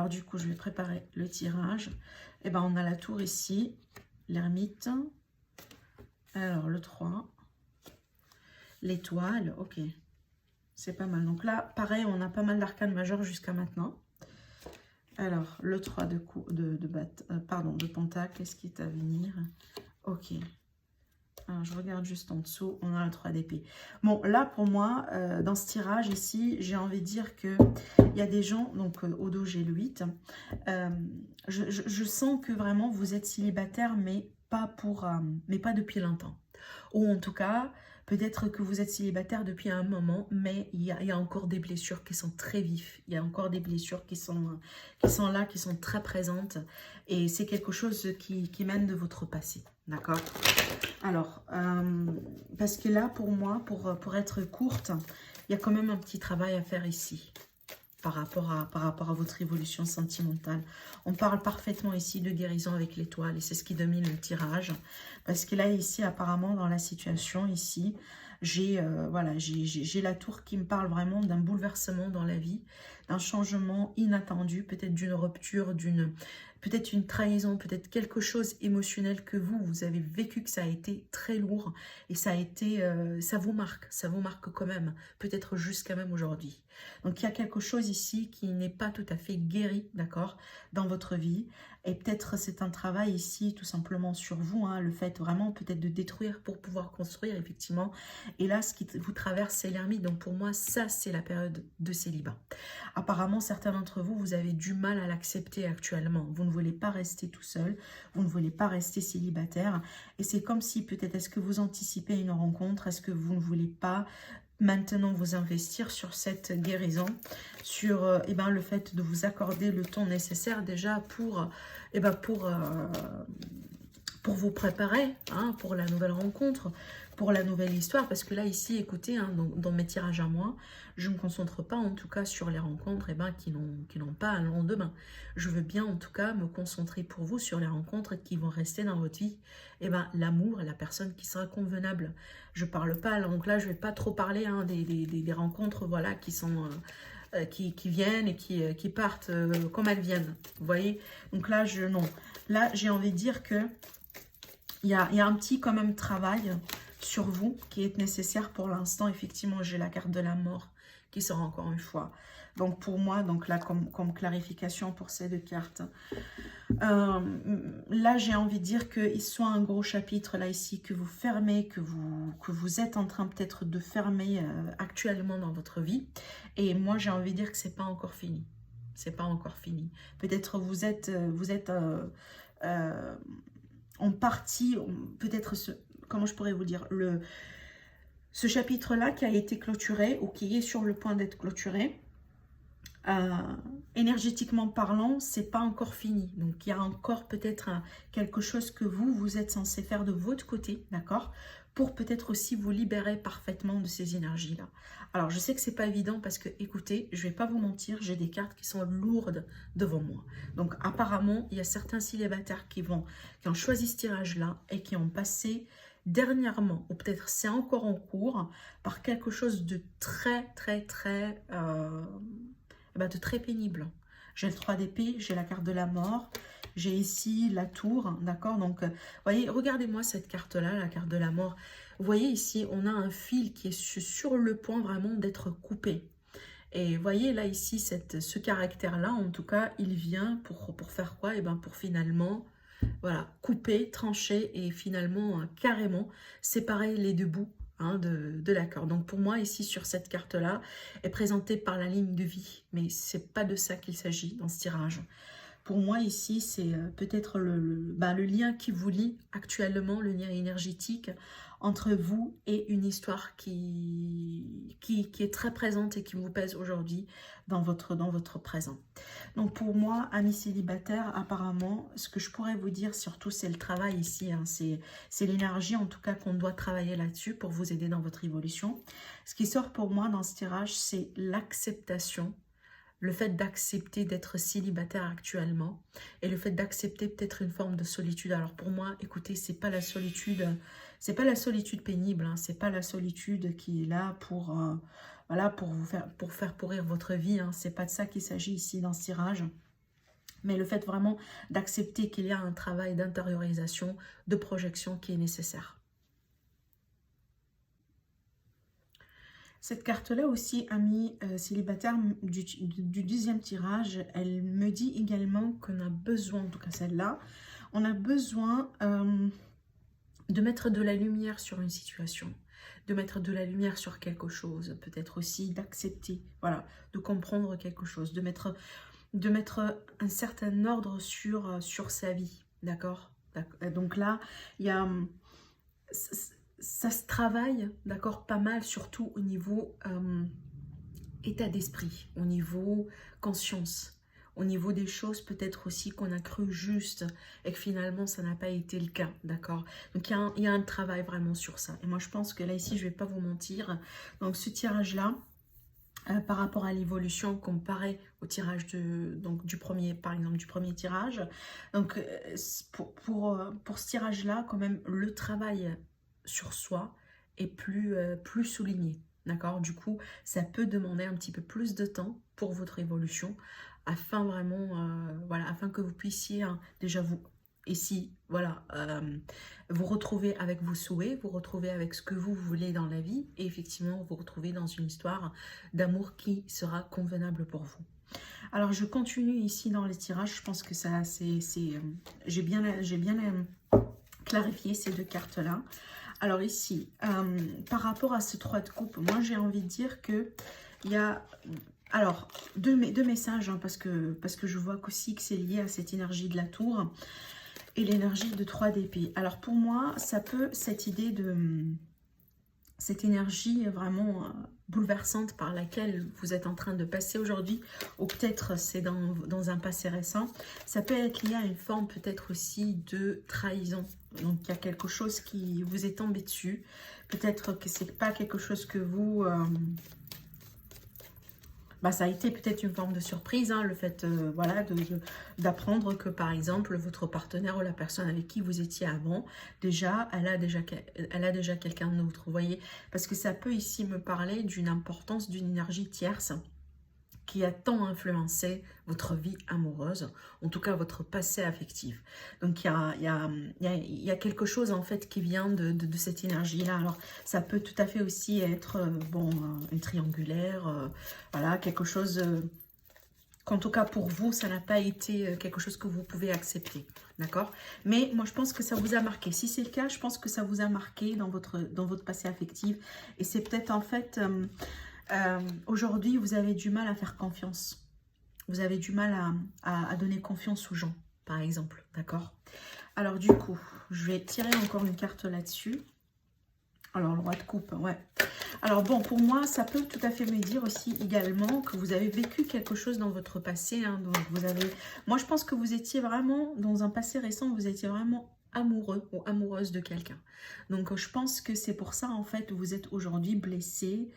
du coup, je vais préparer le tirage. Et ben, on a la tour ici, l'ermite. Alors, le 3. L'étoile, ok. C'est pas mal. Donc là, pareil, on a pas mal d'arcanes majeures jusqu'à maintenant. Alors, le 3 de pentacle, qu'est-ce qui est à venir? Ok. Alors, je regarde juste en dessous, on a le 3 d'épée. Bon, là, pour moi, dans ce tirage ici, j'ai envie de dire qu'il y a des gens, donc au dos, j'ai le 8. Je sens que vraiment, vous êtes célibataire, mais pas depuis longtemps. Ou en tout cas, peut-être que vous êtes célibataire depuis un moment, mais il y a encore des blessures qui sont très vives. Il y a encore des blessures qui sont là, qui sont très présentes. Et c'est quelque chose qui mène de votre passé. D'accord? Alors, parce que là, pour moi, pour être courte, il y a quand même un petit travail à faire ici. Par rapport à votre évolution sentimentale. On parle parfaitement ici de guérison avec l'étoile et c'est ce qui domine le tirage. Parce que là, ici, apparemment, dans la situation, ici, j'ai la tour qui me parle vraiment d'un bouleversement dans la vie, d'un changement inattendu, peut-être d'une rupture, peut-être une trahison, peut-être quelque chose émotionnel que vous avez vécu, que ça a été très lourd et ça a été, ça vous marque quand même, peut-être jusqu'à même aujourd'hui. Donc il y a quelque chose ici qui n'est pas tout à fait guéri, d'accord, dans votre vie. Et peut-être c'est un travail ici tout simplement sur vous, hein, le fait vraiment peut-être de détruire pour pouvoir construire effectivement. Et là ce qui vous traverse c'est l'ermite, donc pour moi ça c'est la période de célibat. Apparemment certains d'entre vous, vous avez du mal à l'accepter actuellement. Vous ne voulez pas rester tout seul, vous ne voulez pas rester célibataire. Et c'est comme si peut-être est-ce que vous anticipez une rencontre, est-ce que vous ne voulez pas maintenant vous investir sur cette guérison, sur eh ben, le fait de vous accorder le temps nécessaire déjà pour, eh ben, pour vous préparer hein, pour la nouvelle rencontre, pour la nouvelle histoire. Parce que là, ici, écoutez, hein, dans mes tirages à moi, je ne me concentre pas en tout cas sur les rencontres eh ben, qui n'ont pas un lendemain. Je veux bien en tout cas me concentrer pour vous sur les rencontres qui vont rester dans votre vie. Eh ben, l'amour et la personne qui sera convenable. Je parle pas, donc là, je vais pas trop parler hein, des rencontres voilà, qui sont... qui viennent et qui partent comme elles viennent. Vous voyez? Donc là, non. Là, j'ai envie de dire que il y a un petit quand même travail sur vous qui est nécessaire pour l'instant. Effectivement, j'ai la carte de la mort qui sort encore une fois. Donc pour moi, donc là comme clarification pour ces deux cartes, là j'ai envie de dire qu'il soit un gros chapitre là ici que vous fermez, que vous êtes en train peut-être de fermer actuellement dans votre vie. Et moi j'ai envie de dire que c'est pas encore fini. C'est pas encore fini. Peut-être vous êtes en partie, peut-être, comment je pourrais vous dire, ce chapitre-là qui a été clôturé ou qui est sur le point d'être clôturé, énergétiquement parlant, c'est pas encore fini. Donc il y a encore peut-être quelque chose que vous êtes censé faire de votre côté, d'accord, pour peut-être aussi vous libérer parfaitement de ces énergies-là. Alors je sais que c'est pas évident parce que, écoutez, je vais pas vous mentir, j'ai des cartes qui sont lourdes devant moi. Donc apparemment, il y a certains célibataires qui ont choisi ce tirage-là et qui ont passé dernièrement, ou peut-être c'est encore en cours, par quelque chose de très de très pénible. J'ai le 3 d'épée, j'ai la carte de la mort, j'ai ici la tour, d'accord? Donc, voyez, regardez-moi cette carte-là, la carte de la mort. Vous voyez ici, on a un fil qui est sur le point vraiment d'être coupé. Et voyez là ici, ce caractère-là, en tout cas, il vient pour faire quoi? Et bien pour finalement, voilà, couper, trancher et finalement, carrément, séparer les deux bouts hein, de l'accord. Donc pour moi, ici, sur cette carte-là, est présentée par la ligne de vie. Mais c'est pas de ça qu'il s'agit dans ce tirage. Pour moi, ici, c'est peut-être le lien qui vous lie actuellement, le lien énergétique entre vous et une histoire qui est très présente et qui vous pèse aujourd'hui dans votre présent. Donc pour moi, amis célibataires, apparemment, ce que je pourrais vous dire surtout, c'est le travail ici. Hein, c'est l'énergie en tout cas qu'on doit travailler là-dessus pour vous aider dans votre évolution. Ce qui sort pour moi dans ce tirage, c'est l'acceptation. Le fait d'accepter d'être célibataire actuellement et le fait d'accepter peut-être une forme de solitude. Alors pour moi, écoutez, c'est pas la solitude pénible, hein, c'est pas la solitude qui est là pour voilà pour faire pourrir votre vie. Hein, c'est pas de ça qu'il s'agit ici dans ce tirage. Mais le fait vraiment d'accepter qu'il y a un travail d'intériorisation, de projection qui est nécessaire. Cette carte-là aussi, amis célibataires du 10e tirage, elle me dit également qu'on a besoin, en tout cas celle-là, on a besoin de mettre de la lumière sur une situation, de mettre de la lumière sur quelque chose, peut-être aussi d'accepter, voilà, de comprendre quelque chose, de mettre un certain ordre sur sa vie, d'accord? Donc là, il y a... ça se travaille, d'accord, pas mal, surtout au niveau état d'esprit, au niveau conscience, au niveau des choses peut-être aussi qu'on a cru juste et que finalement ça n'a pas été le cas, d'accord? Donc il y a un travail vraiment sur ça. Et moi je pense que là ici, je vais pas vous mentir, donc ce tirage-là, par rapport à l'évolution comparé au tirage du premier, par exemple du premier tirage, donc pour ce tirage-là, quand même, le travail sur soi est plus souligné. D'accord? Du coup, ça peut demander un petit peu plus de temps pour votre évolution. afin vraiment, voilà, afin que vous puissiez déjà vous, ici, voilà, vous retrouver avec vos souhaits, vous retrouver avec ce que vous voulez dans la vie et effectivement vous retrouver dans une histoire d'amour qui sera convenable pour vous. Alors je continue ici dans les tirages, je pense que ça c'est j'ai bien clarifié ces deux cartes là. Alors ici, par rapport à ce 3 de coupe, moi j'ai envie de dire que il y a alors deux messages, hein, parce que je vois qu'aussi que c'est lié à cette énergie de la tour et l'énergie de 3 d'épée. Alors pour moi, ça peut, cette idée de cette énergie vraiment bouleversante par laquelle vous êtes en train de passer aujourd'hui, ou peut-être c'est dans un passé récent, ça peut être lié à une forme peut-être aussi de trahison. Donc il y a quelque chose qui vous est tombé dessus, peut-être que c'est pas quelque chose que vous... ça a été peut-être une forme de surprise, hein, le fait voilà, d'apprendre que par exemple votre partenaire ou la personne avec qui vous étiez avant, elle a déjà quelqu'un d'autre, vous voyez, parce que ça peut ici me parler d'une importance d'une énergie tierce qui a tant influencé votre vie amoureuse, en tout cas votre passé affectif. Donc il y a quelque chose en fait qui vient de cette énergie-là. Alors ça peut tout à fait aussi être une triangulaire, voilà, quelque chose qu'en tout cas pour vous, ça n'a pas été quelque chose que vous pouvez accepter, d'accord? Mais moi je pense que ça vous a marqué. Si c'est le cas, je pense que ça vous a marqué dans votre passé affectif. Et c'est peut-être en fait... aujourd'hui, vous avez du mal à faire confiance. Vous avez du mal à donner confiance aux gens, par exemple. D'accord? Alors, du coup, je vais tirer encore une carte là-dessus. Alors, le roi de coupe, ouais. Alors, bon, pour moi, ça peut tout à fait me dire aussi également que vous avez vécu quelque chose dans votre passé. Hein, donc, vous avez... Moi, je pense que vous étiez vraiment, dans un passé récent, vous étiez vraiment amoureux ou amoureuse de quelqu'un. Donc, je pense que c'est pour ça, en fait, vous êtes aujourd'hui blessé,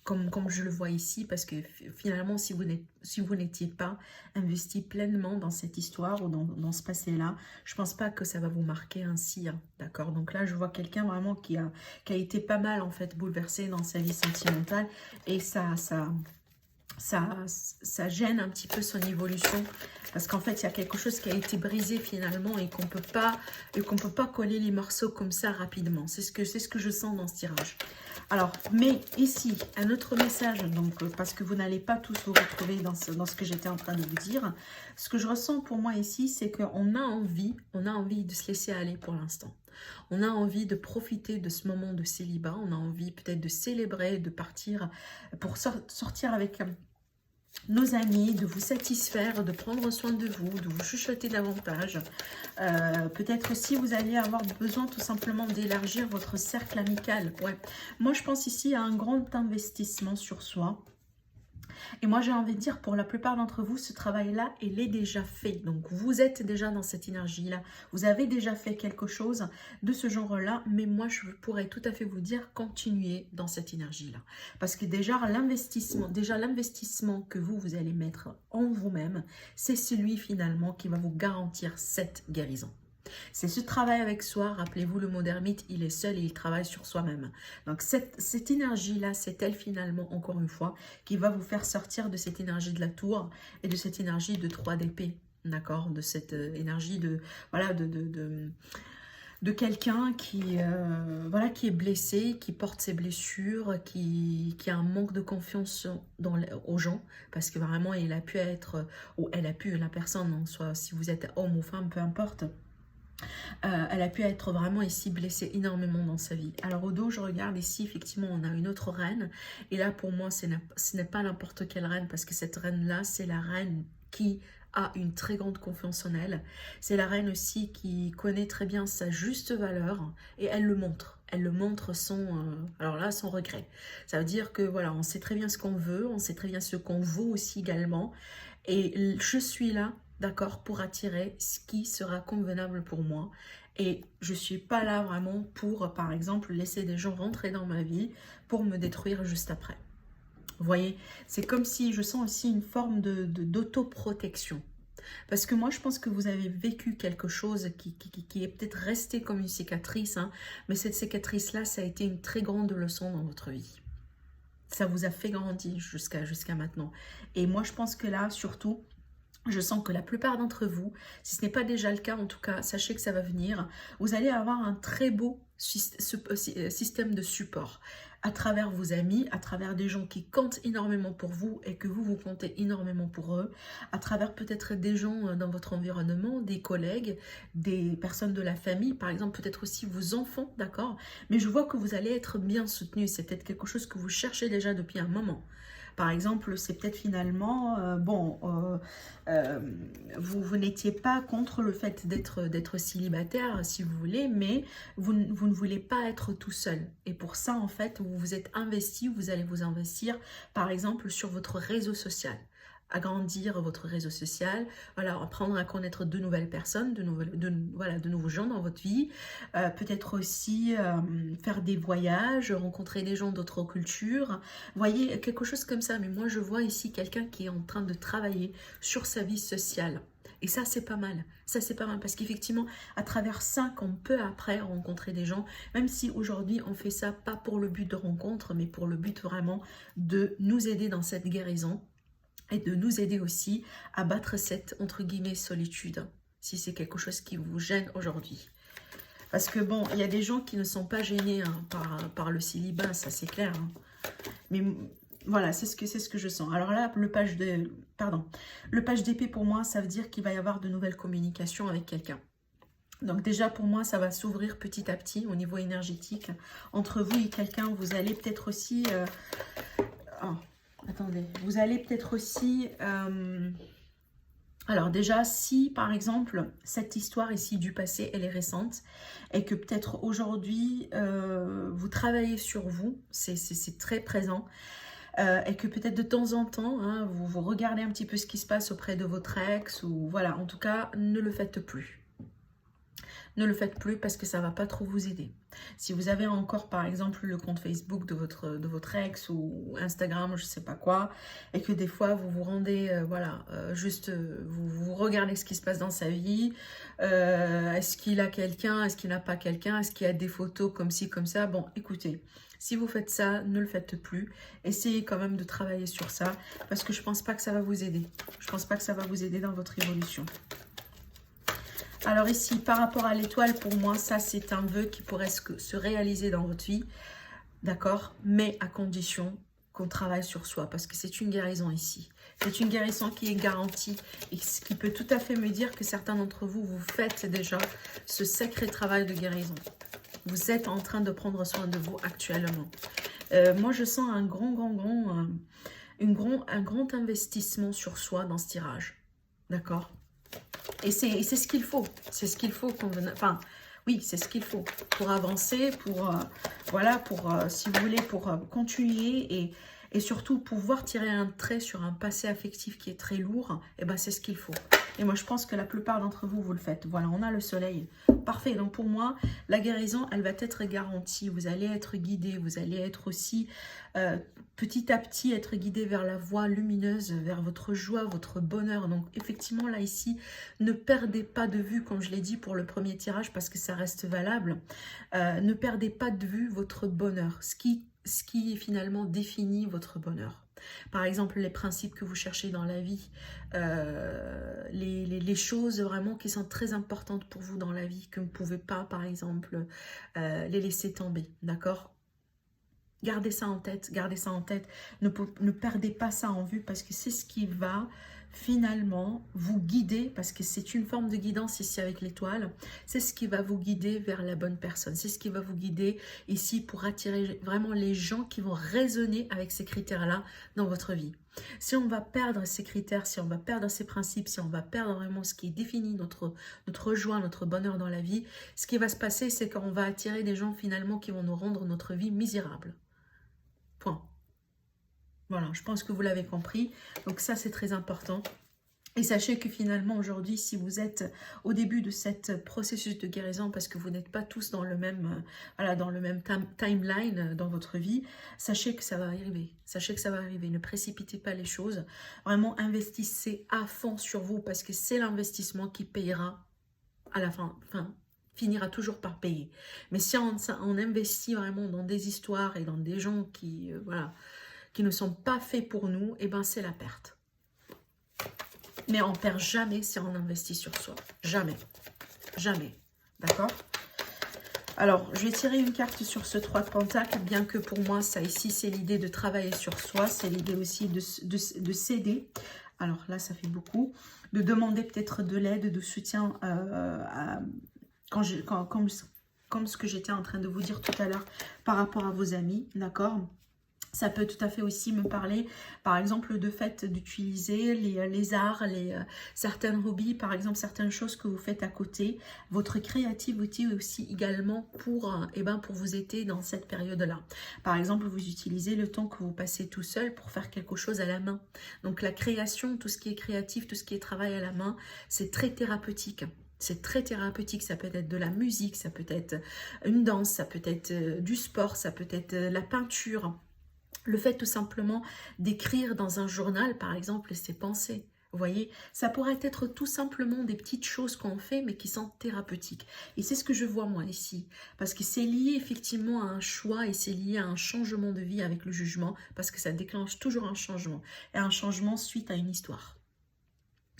comme je le vois ici, parce que finalement, si vous n'étiez pas investi pleinement dans cette histoire ou dans ce passé-là, je pense pas que ça va vous marquer ainsi, hein, d'accord? Donc là, je vois quelqu'un vraiment qui a été pas mal, en fait, bouleversé dans sa vie sentimentale, et ça gêne un petit peu son évolution, parce qu'en fait il y a quelque chose qui a été brisé finalement et qu'on peut pas coller les morceaux comme ça rapidement. C'est ce que je sens dans ce tirage. Alors, mais ici un autre message, donc parce que vous n'allez pas tous vous retrouver dans ce que j'étais en train de vous dire. Ce que je ressens pour moi ici, c'est qu'on a envie de se laisser aller pour l'instant. On a envie de profiter de ce moment de célibat, on a envie peut-être de célébrer, de partir pour sortir avec nos amis, de vous satisfaire, de prendre soin de vous chuchoter davantage. Peut-être aussi vous allez avoir besoin tout simplement d'élargir votre cercle amical. Ouais. Moi je pense ici à un grand investissement sur soi. Et moi, j'ai envie de dire, pour la plupart d'entre vous, ce travail-là, il est déjà fait. Donc, vous êtes déjà dans cette énergie-là. Vous avez déjà fait quelque chose de ce genre-là. Mais moi, je pourrais tout à fait vous dire, continuez dans cette énergie-là. Parce que déjà, l'investissement que vous allez mettre en vous-même, c'est celui finalement qui va vous garantir cette guérison. C'est ce travail avec soi, rappelez-vous le mot d'ermite, il est seul et il travaille sur soi-même. Donc cette énergie-là, c'est elle finalement, encore une fois, qui va vous faire sortir de cette énergie de la tour et de cette énergie de 3 d'épée, d'accord? De cette énergie de, voilà, de quelqu'un qui, voilà, qui est blessé, qui porte ses blessures, qui a un manque de confiance aux gens, parce que vraiment, il a pu être, ou elle a pu, la personne, en soit si vous êtes homme ou femme, peu importe, elle a pu être vraiment ici blessée énormément dans sa vie. Alors au dos, je regarde ici, effectivement, on a une autre reine. Et là, pour moi, ce n'est pas n'importe quelle reine, parce que cette reine-là, c'est la reine qui a une très grande confiance en elle. C'est la reine aussi qui connaît très bien sa juste valeur et elle le montre. Elle le montre alors là, sans regret. Ça veut dire que voilà, on sait très bien ce qu'on veut, on sait très bien ce qu'on vaut aussi également. Et je suis là, d'accord, pour attirer ce qui sera convenable pour moi. Et je ne suis pas là vraiment pour, par exemple, laisser des gens rentrer dans ma vie pour me détruire juste après. Vous voyez, c'est comme si je sens aussi une forme d'autoprotection. Parce que moi, je pense que vous avez vécu quelque chose qui est peut-être resté comme une cicatrice, hein, mais cette cicatrice-là, ça a été une très grande leçon dans votre vie. Ça vous a fait grandir jusqu'à maintenant. Et moi, je pense que là, surtout, je sens que la plupart d'entre vous, si ce n'est pas déjà le cas, en tout cas, sachez que ça va venir. Vous allez avoir un très beau système de support à travers vos amis, à travers des gens qui comptent énormément pour vous et que vous comptez énormément pour eux, à travers peut-être des gens dans votre environnement, des collègues, des personnes de la famille, par exemple peut-être aussi vos enfants, d'accord? Mais je vois que vous allez être bien soutenus, c'est peut-être quelque chose que vous cherchez déjà depuis un moment. Par exemple, c'est peut-être finalement, vous n'étiez pas contre le fait d'être célibataire, si vous voulez, mais vous ne voulez pas être tout seul. Et pour ça, en fait, vous vous êtes investi, vous allez vous investir, par exemple, sur votre réseau social. Agrandir votre réseau social, voilà, apprendre à connaître de nouvelles personnes, de nouveaux gens dans votre vie, peut-être aussi faire des voyages, rencontrer des gens d'autres cultures, voyez, quelque chose comme ça. Mais moi je vois ici quelqu'un qui est en train de travailler sur sa vie sociale. Et ça c'est pas mal, ça c'est pas mal parce qu'effectivement à travers ça qu'on peut après rencontrer des gens, même si aujourd'hui on fait ça pas pour le but de rencontre mais pour le but vraiment de nous aider dans cette guérison et de nous aider aussi à battre cette, entre guillemets, solitude, si c'est quelque chose qui vous gêne aujourd'hui. Parce que bon, il y a des gens qui ne sont pas gênés par le célibat, ça c'est clair. Hein. Mais voilà, c'est ce que je sens. Alors là, le page d'épée pour moi, ça veut dire qu'il va y avoir de nouvelles communications avec quelqu'un. Donc déjà pour moi, ça va s'ouvrir petit à petit au niveau énergétique. Entre vous et quelqu'un, vous allez peut-être aussi... attendez, vous allez peut-être aussi... alors déjà, si par exemple, cette histoire ici du passé, elle est récente, et que peut-être aujourd'hui, vous travaillez sur vous, c'est très présent, et que peut-être de temps en temps, hein, vous regardez un petit peu ce qui se passe auprès de votre ex, ou voilà, en tout cas, ne le faites plus. Ne le faites plus parce que ça ne va pas trop vous aider. Si vous avez encore par exemple le compte Facebook de votre ex ou Instagram, je ne sais pas quoi, et que des fois vous vous rendez, vous regardez ce qui se passe dans sa vie, est-ce qu'il a quelqu'un, est-ce qu'il n'a pas quelqu'un, est-ce qu'il y a des photos comme ci, comme ça, bon écoutez, si vous faites ça, ne le faites plus, essayez quand même de travailler sur ça, parce que je ne pense pas que ça va vous aider, je ne pense pas que ça va vous aider dans votre évolution. Alors ici, par rapport à l'étoile, pour moi, ça c'est un vœu qui pourrait se réaliser dans votre vie, d'accord? Mais à condition qu'on travaille sur soi, parce que c'est une guérison ici. C'est une guérison qui est garantie et ce qui peut tout à fait me dire que certains d'entre vous, vous faites déjà ce sacré travail de guérison. Vous êtes en train de prendre soin de vous actuellement. Moi, je sens un grand investissement sur soi dans ce tirage, d'accord? Et c'est ce qu'il faut. C'est ce qu'il faut. Enfin, oui, c'est ce qu'il faut pour avancer, si vous voulez, pour continuer et surtout pouvoir tirer un trait sur un passé affectif qui est très lourd. Et ben, c'est ce qu'il faut. Et moi, je pense que la plupart d'entre vous, vous le faites. Voilà, on a le soleil. Parfait. Donc, pour moi, la guérison, elle va être garantie. Vous allez être guidé. Vous allez être aussi, petit à petit, être guidé vers la voie lumineuse, vers votre joie, votre bonheur. Donc, effectivement, là, ici, ne perdez pas de vue, comme je l'ai dit pour le premier tirage, parce que ça reste valable. Ne perdez pas de vue votre bonheur. Ce qui finalement définit votre bonheur. Par exemple, les principes que vous cherchez dans la vie, les choses vraiment qui sont très importantes pour vous dans la vie, que vous ne pouvez pas, par exemple, les laisser tomber, d'accord? Gardez ça en tête, gardez ça en tête. Ne perdez pas ça en vue parce que c'est ce qui va finalement vous guider, parce que c'est une forme de guidance ici avec l'étoile, c'est ce qui va vous guider vers la bonne personne, c'est ce qui va vous guider ici pour attirer vraiment les gens qui vont résonner avec ces critères-là dans votre vie. Si on va perdre ces critères, si on va perdre ces principes, si on va perdre vraiment ce qui définit notre joie, notre bonheur dans la vie, ce qui va se passer, c'est qu'on va attirer des gens finalement qui vont nous rendre notre vie misérable. Point. Voilà, je pense que vous l'avez compris. Donc ça, c'est très important. Et sachez que finalement, aujourd'hui, si vous êtes au début de cette processus de guérison, parce que vous n'êtes pas tous dans le même, timeline dans votre vie, sachez que ça va arriver. Sachez que ça va arriver. Ne précipitez pas les choses. Vraiment, investissez à fond sur vous, parce que c'est l'investissement qui payera à la fin. Finira toujours par payer. Mais si on investit vraiment dans des histoires et dans des gens qui, qui ne sont pas faits pour nous, et ben c'est la perte. Mais on perd jamais si on investit sur soi. Jamais. Jamais. D'accord? Alors, je vais tirer une carte sur ce 3 de Pentacle, bien que pour moi, ça ici, c'est l'idée de travailler sur soi. C'est l'idée aussi de céder. Alors là, ça fait beaucoup. De demander peut-être de l'aide, de soutien comme ce que j'étais en train de vous dire tout à l'heure par rapport à vos amis. D'accord? Ça peut tout à fait aussi me parler, par exemple, de fait d'utiliser les arts, certains hobbies, par exemple, certaines choses que vous faites à côté. Votre créativité aussi également pour vous aider dans cette période-là. Par exemple, vous utilisez le temps que vous passez tout seul pour faire quelque chose à la main. Donc la création, tout ce qui est créatif, tout ce qui est travail à la main, c'est très thérapeutique. C'est très thérapeutique, ça peut être de la musique, ça peut être une danse, ça peut être du sport, ça peut être la peinture. Le fait tout simplement d'écrire dans un journal, par exemple, ses pensées. Vous voyez, ça pourrait être tout simplement des petites choses qu'on fait, mais qui sont thérapeutiques. Et c'est ce que je vois moi ici. Parce que c'est lié effectivement à un choix et c'est lié à un changement de vie avec le jugement. Parce que ça déclenche toujours un changement. Et un changement suite à une histoire.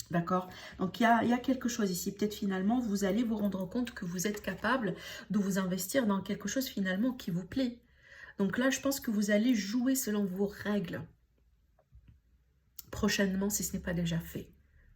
D'accord? Donc, il y a quelque chose ici. Peut-être finalement, vous allez vous rendre compte que vous êtes capable de vous investir dans quelque chose finalement qui vous plaît. Donc là, je pense que vous allez jouer selon vos règles prochainement, si ce n'est pas déjà fait.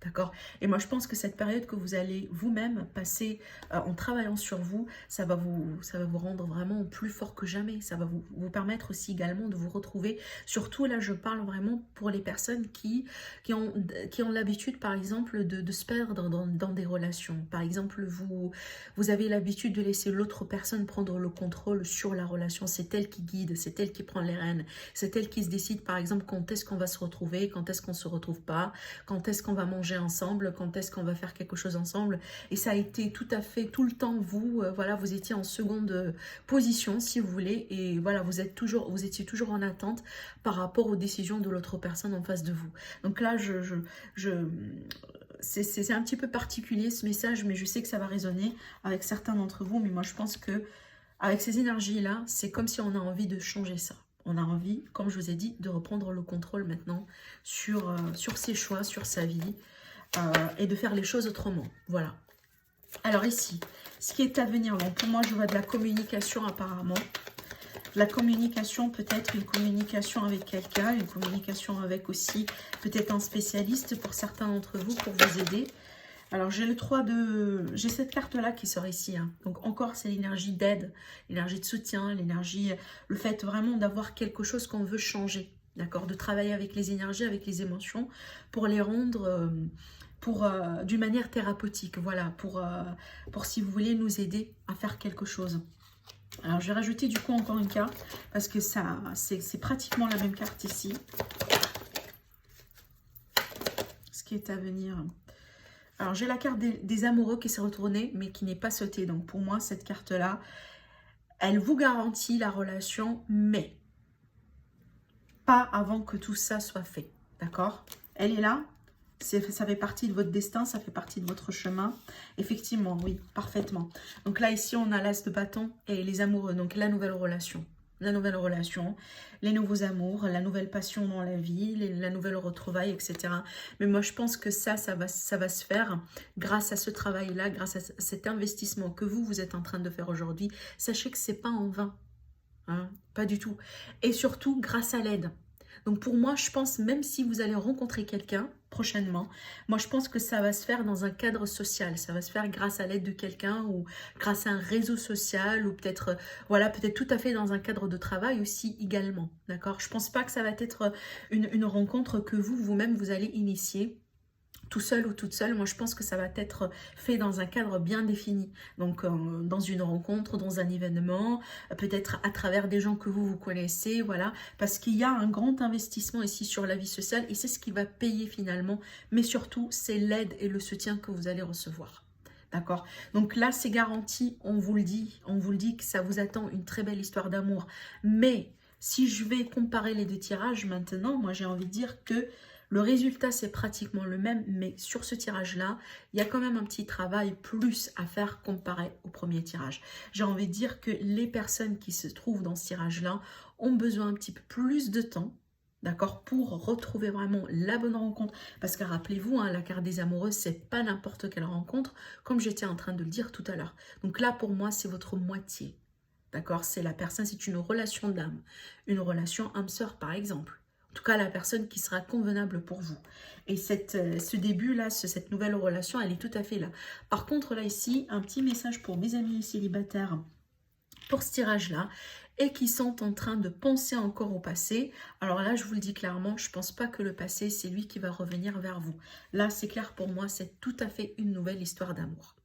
D'accord? Et moi, je pense que cette période que vous allez vous-même passer en travaillant sur vous, ça va vous rendre vraiment plus fort que jamais. Ça va vous permettre aussi également de vous retrouver. Surtout là, je parle vraiment pour les personnes qui ont l'habitude, par exemple, de se perdre dans des relations. Par exemple, vous avez l'habitude de laisser l'autre personne prendre le contrôle sur la relation. C'est elle qui guide, c'est elle qui prend les rênes. C'est elle qui se décide, par exemple, quand est-ce qu'on va se retrouver, quand est-ce qu'on ne se retrouve pas, quand est-ce qu'on va manger ensemble, quand est-ce qu'on va faire quelque chose ensemble. Et ça a été tout à fait tout le temps voilà, vous étiez en seconde position si vous voulez, et voilà, vous étiez toujours en attente par rapport aux décisions de l'autre personne en face de vous. Donc là, c'est un petit peu particulier ce message, mais je sais que ça va résonner avec certains d'entre vous. Mais moi, je pense que avec ces énergies-là, c'est comme si on a envie de changer ça. On a envie, comme je vous ai dit, de reprendre le contrôle maintenant sur ses choix, sur sa vie, et de faire les choses autrement. Voilà. Alors ici, ce qui est à venir, bon, pour moi, je vois de la communication apparemment. La communication, peut-être une communication avec quelqu'un, une communication avec aussi peut-être un spécialiste pour certains d'entre vous, pour vous aider. Alors, j'ai j'ai cette carte-là qui sort ici. Hein. Donc, encore, c'est l'énergie d'aide, l'énergie de soutien, l'énergie, le fait vraiment d'avoir quelque chose qu'on veut changer. D'accord? De travailler avec les énergies, avec les émotions, pour les rendre d'une manière thérapeutique. Voilà, pour si vous voulez nous aider à faire quelque chose. Alors, je vais rajouter du coup encore une carte, parce que c'est pratiquement la même carte ici. Ce qui est à venir... Alors, j'ai la carte des amoureux qui s'est retournée, mais qui n'est pas sautée. Donc, pour moi, cette carte-là, elle vous garantit la relation, mais pas avant que tout ça soit fait. D'accord? Elle est là. Ça fait partie de votre destin, ça fait partie de votre chemin. Effectivement, oui, parfaitement. Donc là, ici, on a l'as de bâton et les amoureux. Donc, la nouvelle relation. La nouvelle relation, les nouveaux amours, la nouvelle passion dans la vie, la nouvelle retrouvaille, etc. Mais moi, je pense que ça va se faire grâce à ce travail-là, grâce à cet investissement que vous êtes en train de faire aujourd'hui. Sachez que ce n'est pas en vain, hein, pas du tout. Et surtout, grâce à l'aide. Donc pour moi, je pense, même si vous allez rencontrer quelqu'un prochainement, moi je pense que ça va se faire dans un cadre social. Ça va se faire grâce à l'aide de quelqu'un ou grâce à un réseau social ou peut-être, voilà, peut-être tout à fait dans un cadre de travail aussi également. D'accord? Je pense pas que ça va être une rencontre que vous-même, vous allez initier tout seul ou toute seule. Moi, je pense que ça va être fait dans un cadre bien défini. Donc, dans une rencontre, dans un événement, peut-être à travers des gens que vous connaissez, voilà. Parce qu'il y a un grand investissement ici sur la vie sociale et c'est ce qui va payer finalement. Mais surtout, c'est l'aide et le soutien que vous allez recevoir. D'accord? Donc là, c'est garanti, on vous le dit que ça vous attend une très belle histoire d'amour. Mais si je vais comparer les deux tirages maintenant, moi, j'ai envie de dire que le résultat, c'est pratiquement le même, mais sur ce tirage-là, il y a quand même un petit travail plus à faire comparé au premier tirage. J'ai envie de dire que les personnes qui se trouvent dans ce tirage-là ont besoin un petit peu plus de temps, d'accord, pour retrouver vraiment la bonne rencontre. Parce que rappelez-vous, hein, la carte des amoureux, c'est pas n'importe quelle rencontre, comme j'étais en train de le dire tout à l'heure. Donc là, pour moi, c'est votre moitié, d'accord? C'est la personne, c'est une relation d'âme, une relation âme-sœur, par exemple. En tout cas, la personne qui sera convenable pour vous. Et ce début-là, cette nouvelle relation, elle est tout à fait là. Par contre, là, ici, un petit message pour mes amis célibataires pour ce tirage-là et qui sont en train de penser encore au passé. Alors là, je vous le dis clairement, je ne pense pas que le passé, c'est lui qui va revenir vers vous. Là, c'est clair pour moi, c'est tout à fait une nouvelle histoire d'amour.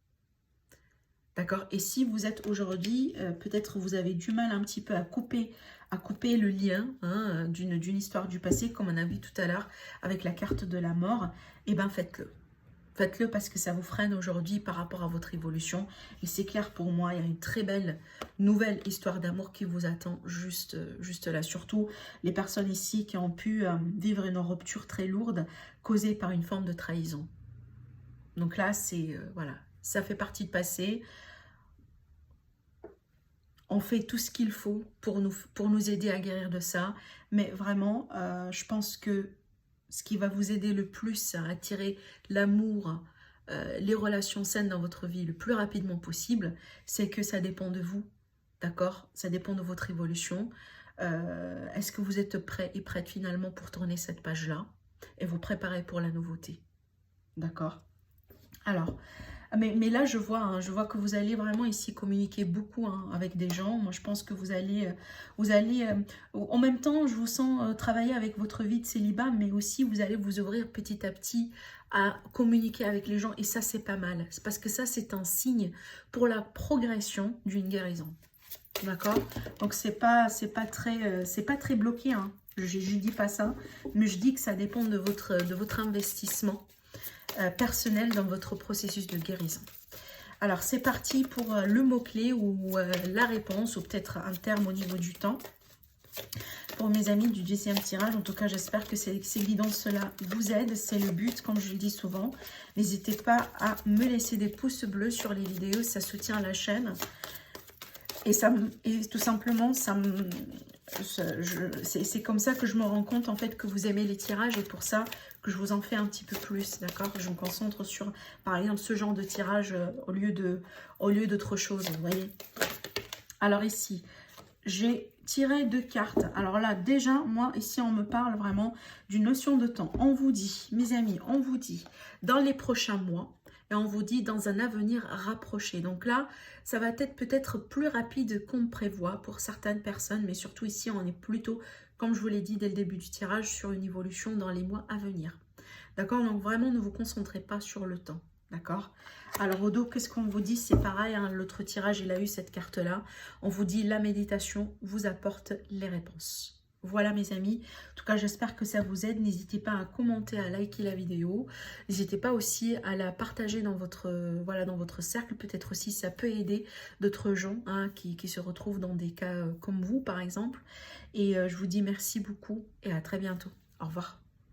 D'accord? Et si vous êtes aujourd'hui, peut-être vous avez du mal un petit peu à couper le lien hein, d'une histoire du passé, comme on a vu tout à l'heure avec la carte de la mort, et bien faites-le. Faites-le parce que ça vous freine aujourd'hui par rapport à votre évolution. Et c'est clair pour moi, il y a une très belle nouvelle histoire d'amour qui vous attend juste là. Surtout les personnes ici qui ont pu vivre une rupture très lourde causée par une forme de trahison. Donc là, c'est voilà, ça fait partie du passé. On fait tout ce qu'il faut pour nous aider à guérir de ça. Mais vraiment, je pense que ce qui va vous aider le plus à attirer l'amour, les relations saines dans votre vie le plus rapidement possible, c'est que ça dépend de vous, d'accord? Ça dépend de votre évolution. Est-ce que vous êtes prêt et prête finalement pour tourner cette page-là et vous préparer pour la nouveauté, d'accord? Alors, mais là, je vois que vous allez vraiment ici communiquer beaucoup hein, avec des gens. Moi, je pense que vous allez en même temps, je vous sens travailler avec votre vie de célibat, mais aussi vous allez vous ouvrir petit à petit à communiquer avec les gens. Et ça, c'est pas mal. C'est parce que ça, c'est un signe pour la progression d'une guérison. D'accord? Donc, c'est pas très bloqué. Hein. Je dis pas ça, mais je dis que ça dépend de votre investissement personnel dans votre processus de guérison. Alors, c'est parti pour le mot-clé ou la réponse, ou peut-être un terme au niveau du temps. Pour mes amis du 10e tirage, en tout cas, j'espère que ces guidances-là vous aident. C'est le but, comme je le dis souvent. N'hésitez pas à me laisser des pouces bleus sur les vidéos, ça soutient la chaîne. Et tout simplement, c'est comme ça que je me rends compte en fait que vous aimez les tirages et pour ça que je vous en fais un petit peu plus, d'accord? Je me concentre sur, par exemple, ce genre de tirage au lieu d'autre chose, vous voyez? Alors ici, j'ai tiré 2 cartes. Alors là, déjà, moi, ici, on me parle vraiment d'une notion de temps. On vous dit, mes amis, on vous dit, dans les prochains mois, et on vous dit dans un avenir rapproché. Donc là, ça va être peut-être plus rapide qu'on prévoit pour certaines personnes, mais surtout ici, on est plutôt, comme je vous l'ai dit dès le début du tirage, sur une évolution dans les mois à venir. D'accord? Donc vraiment, ne vous concentrez pas sur le temps. D'accord? Alors au dos, qu'est-ce qu'on vous dit? C'est pareil, hein, l'autre tirage, il a eu cette carte-là. On vous dit la méditation vous apporte les réponses. Voilà mes amis, en tout cas j'espère que ça vous aide. N'hésitez pas à commenter, à liker la vidéo. N'hésitez pas aussi à la partager dans votre, dans votre cercle. Peut-être aussi ça peut aider d'autres gens hein, qui se retrouvent dans des cas comme vous par exemple. Et je vous dis merci beaucoup et à très bientôt. Au revoir.